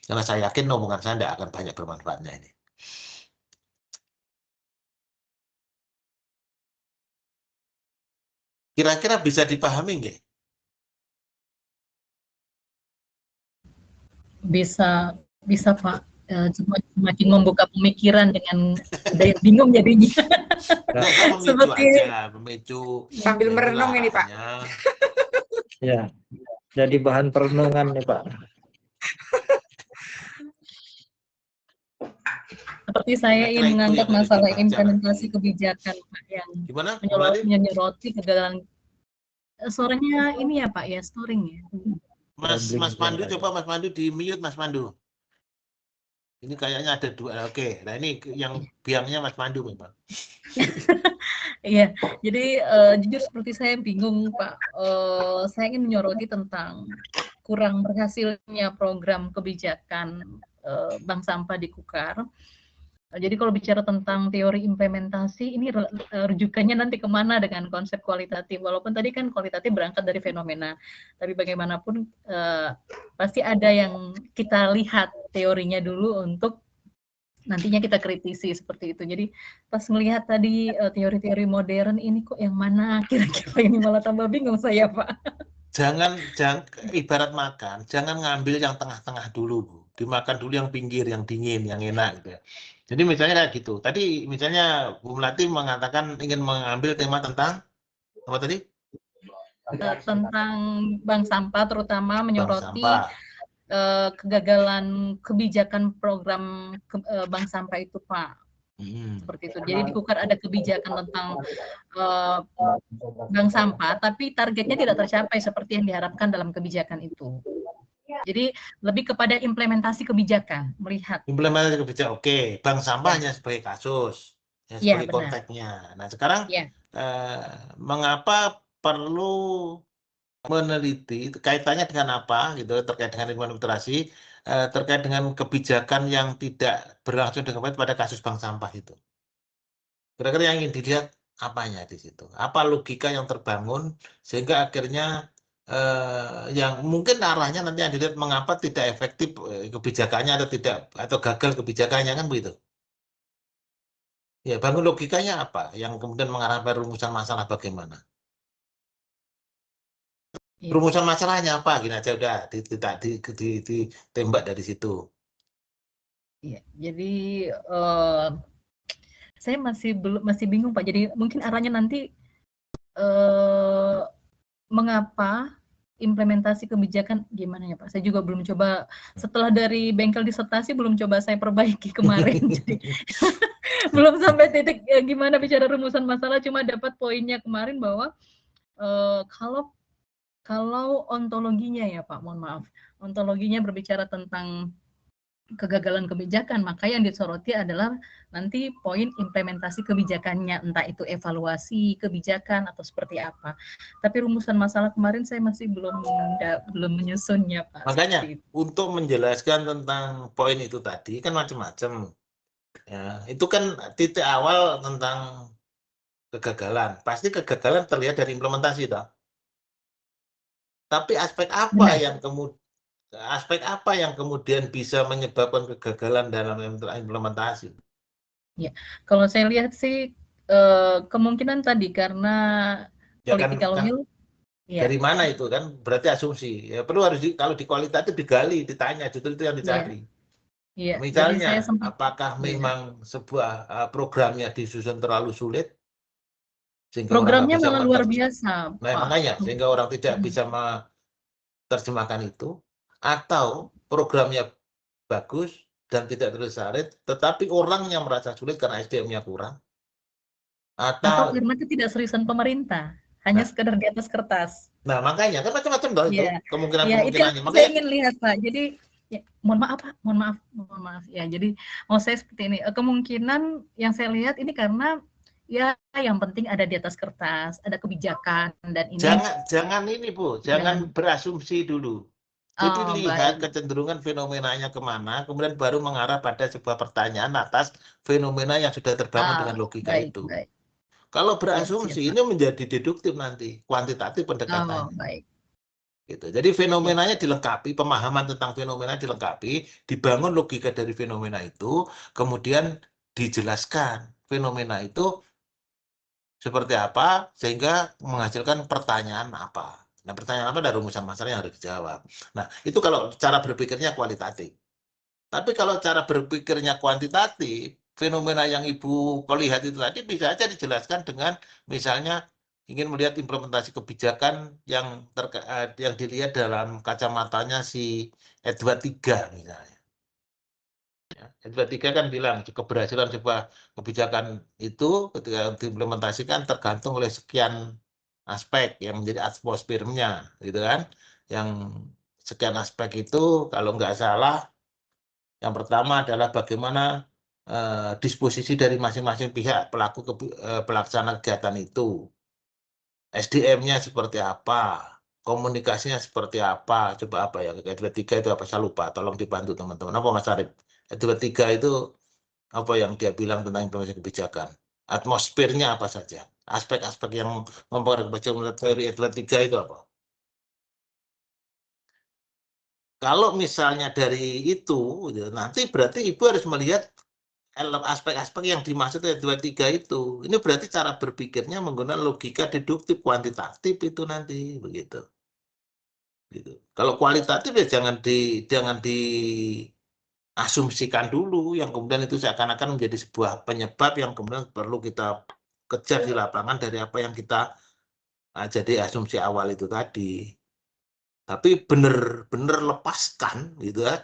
Karena saya yakin omongan saya tidak akan banyak bermanfaatnya ini. Kira-kira bisa dipahami nggak? Bisa Pak. Semakin membuka pemikiran dengan udah bingung jadinya. Memicu sambil merenung ini Pak. Ya, jadi bahan perenungan nih Pak. Seperti saya ingin mengangkat masalah implementasi kebijakan Pak yang menyoroti kegagalan. Suaranya ini ya Pak ya, storing ya. Mas Pandu, coba Mas Pandu di mute Mas Pandu. Ini kayaknya ada dua. Oke, nah ini yang biangnya Mas Pandu memang. Iya, jadi jujur seperti saya bingung Pak. Saya ingin menyoroti tentang kurang berhasilnya program kebijakan bank sampah di Kukar. Jadi kalau bicara tentang teori implementasi, ini rujukannya nanti kemana dengan konsep kualitatif. Walaupun tadi kan kualitatif berangkat dari fenomena, tapi bagaimanapun pasti ada yang kita lihat teorinya dulu untuk nantinya kita kritisi seperti itu. Jadi pas melihat tadi teori-teori modern ini kok yang mana kira-kira ini malah tambah bingung saya Pak. Jangan ibarat makan, jangan ngambil yang tengah-tengah dulu Bu. Dimakan dulu yang pinggir, yang dingin, yang enak gitu. Jadi misalnya kayak gitu. Tadi misalnya Bu Melati mengatakan ingin mengambil tema tentang apa tadi? Tentang bank sampah, terutama menyoroti kegagalan kebijakan program bank sampah itu Pak. Seperti itu. Jadi di Kukar ada kebijakan tentang bank sampah, tapi targetnya tidak tercapai seperti yang diharapkan dalam kebijakan itu. Jadi lebih kepada implementasi kebijakan, melihat. Implementasi kebijakan, oke. Bank sampahnya sebagai kasus, ya, Ya, sebagai benar. konteksnya. Nah, sekarang Ya. mengapa perlu meneliti kaitannya dengan apa gitu terkait dengan lingkungan literasi, terkait dengan kebijakan yang tidak berlangsung dengan baik pada kasus bank sampah itu. Kira-kira yang ingin dilihat apanya di situ? Apa logika yang terbangun sehingga akhirnya yang mungkin arahnya nanti yang dilihat mengapa tidak efektif kebijakannya atau tidak atau gagal kebijakannya kan begitu. Ya, bangun logikanya apa yang kemudian mengarah pada rumusan masalah bagaimana? Iya. Rumusan masalahnya apa? Gini aja udah ditembak dari situ. Iya, jadi saya masih bingung Pak. Jadi mungkin arahnya nanti mengapa implementasi kebijakan gimana ya Pak? Saya juga belum coba, setelah dari bengkel disertasi belum coba saya perbaiki kemarin. Jadi belum sampai titik gimana bicara rumusan masalah, cuma dapat poinnya kemarin bahwa kalau ontologinya ya Pak, mohon maaf, ontologinya berbicara tentang kegagalan kebijakan, maka yang disoroti adalah nanti poin implementasi kebijakannya, entah itu evaluasi kebijakan atau seperti apa. Tapi rumusan masalah kemarin saya masih belum menyusunnya, Pak. Makanya untuk menjelaskan tentang poin itu tadi kan macam-macam. Ya, itu kan titik awal tentang kegagalan. Pasti kegagalan terlihat dari implementasi toh. Tapi aspek apa yang kemudian bisa menyebabkan kegagalan dalam implementasi? Ya, kalau saya lihat sih kemungkinan tadi karena Ya kan, political will. Ya. dari mana itu kan berarti asumsi. Ya perlu kalau di kualitatif digali, ditanya, justru itu yang dicari. Ya. Misalnya, apakah memang sebuah programnya disusun terlalu sulit sehingga programnya orang malah luar biasa, Nah, Pak. makanya sehingga orang tidak bisa menerjemahkan itu, atau programnya bagus dan tidak tersarit, tetapi orangnya merasa sulit karena SDM-nya kurang, atau karena ketidakseriusan pemerintah, hanya sekedar di atas kertas. Nah, makanya kan macam-macam dong itu Itu kemungkinan-kemungkinannya. yang saya ingin lihat, Pak. Jadi ya, mohon maaf ya. Jadi mau saya seperti ini, kemungkinan yang saya lihat ini karena ya yang penting ada di atas kertas, ada kebijakan dan ini. Jangan ini Bu, jangan berasumsi dulu. Jadi lihat kecenderungan fenomenanya kemana, kemudian baru mengarah pada sebuah pertanyaan atas fenomena yang sudah terbangun dengan logika itu. Baik. Kalau berasumsi ini menjadi deduktif nanti, kuantitatif pendekatannya. Baik. Gitu. Jadi fenomenanya dilengkapi, pemahaman tentang fenomena dilengkapi, dibangun logika dari fenomena itu, kemudian dijelaskan fenomena itu seperti apa sehingga menghasilkan pertanyaan apa. Nah, pertanyaan apa dari rumusan masalah yang harus dijawab. Nah, itu kalau cara berpikirnya kualitatif. Tapi kalau cara berpikirnya kuantitatif, fenomena yang Ibu lihat itu tadi bisa saja dijelaskan dengan misalnya ingin melihat implementasi kebijakan yang dilihat dalam kacamatanya si Edward III misalnya. Edward III kan bilang keberhasilan sebuah kebijakan itu ketika diimplementasikan tergantung oleh sekian aspek yang menjadi atmosfernya, gitu kan? Yang sekian aspek itu kalau nggak salah, yang pertama adalah bagaimana disposisi dari masing-masing pihak pelaku pelaksana kegiatan itu, SDM-nya seperti apa, komunikasinya seperti apa, coba apa ya, Edward III itu apa saya lupa, tolong dibantu teman-teman. Apa Mas Arif? Edward III itu apa yang dia bilang tentang implementasi kebijakan, atmosfernya apa saja, aspek-aspek yang mempengaruhi kebijakan teori Edward III itu apa. Kalau misalnya dari itu, nanti berarti Ibu harus melihat aspek-aspek yang dimaksud Edward III itu. Ini berarti cara berpikirnya menggunakan logika deduktif kuantitatif itu nanti begitu. Gitu. Kalau kualitatif ya jangan diasumsikan dulu yang kemudian itu seakan-akan menjadi sebuah penyebab yang kemudian perlu kita kejar di lapangan dari apa yang kita jadi asumsi awal itu tadi. Tapi benar-benar lepaskan gitu ya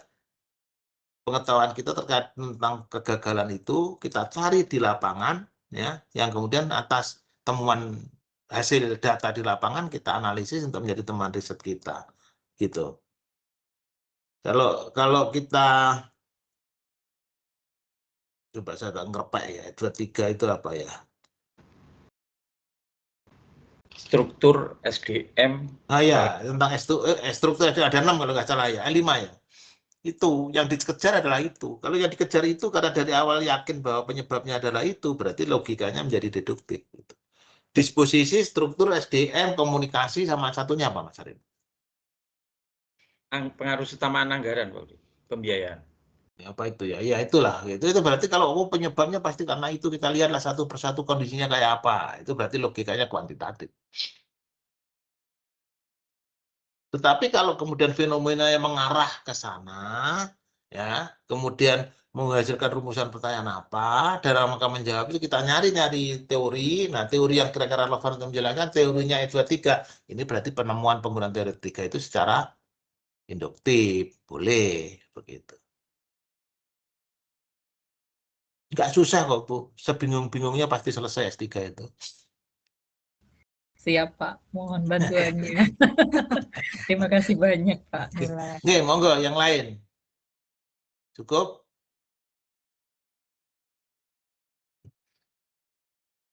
pengetahuan kita terkait tentang kegagalan itu, kita cari di lapangan ya, yang kemudian atas temuan hasil data di lapangan kita analisis untuk menjadi teman riset kita gitu. Kalau kita coba saya agak ngerepek ya, 23 itu apa ya? Struktur SDM. Ah ya, tentang struktur ada 6 kalau nggak salah ya, 5 ya. Itu yang dikejar adalah itu. Kalau yang dikejar itu karena dari awal yakin bahwa penyebabnya adalah itu, berarti logikanya menjadi deduktif. Gitu. Disposisi, struktur, SDM, komunikasi, sama satunya apa Mas Arif? Pengaruh utamaan anggaran, Pak, pembiayaan. Ya, apa itu ya? Ya itulah. Itu berarti kalau penyebabnya pasti karena itu, kita lihatlah satu persatu kondisinya kayak apa. Itu berarti logikanya kuantitatif. Tetapi kalau kemudian fenomena yang mengarah ke sana, ya, kemudian menghasilkan rumusan pertanyaan apa, dalam rangka menjawab itu kita nyari teori. Nah, teori yang kira-kira relevan untuk menjelaskan teorinya E23. Ini berarti penemuan penggunaan teori 3 itu secara induktif, boleh begitu. Nggak susah kok, Bu. Sebingung-bingungnya pasti selesai S3 itu. Siap, Pak. Mohon bantuannya. Terima kasih banyak, Pak. Oke, monggo yang lain. Cukup?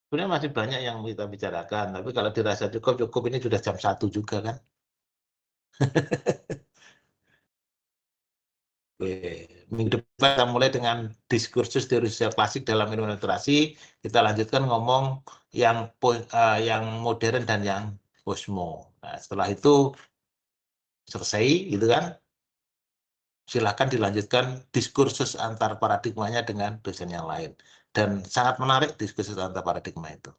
Sebenarnya masih banyak yang kita bicarakan, tapi kalau dirasa cukup ini sudah jam 1 juga kan. Minggu depan kita mulai dengan diskursus teori sosial klasik dalam ilmu literasi. Kita lanjutkan ngomong yang modern dan yang posmo. Nah, setelah itu selesai, gitu kan? Silakan dilanjutkan diskursus antar paradigmanya dengan dosen yang lain. Dan sangat menarik diskursus antar paradigma itu.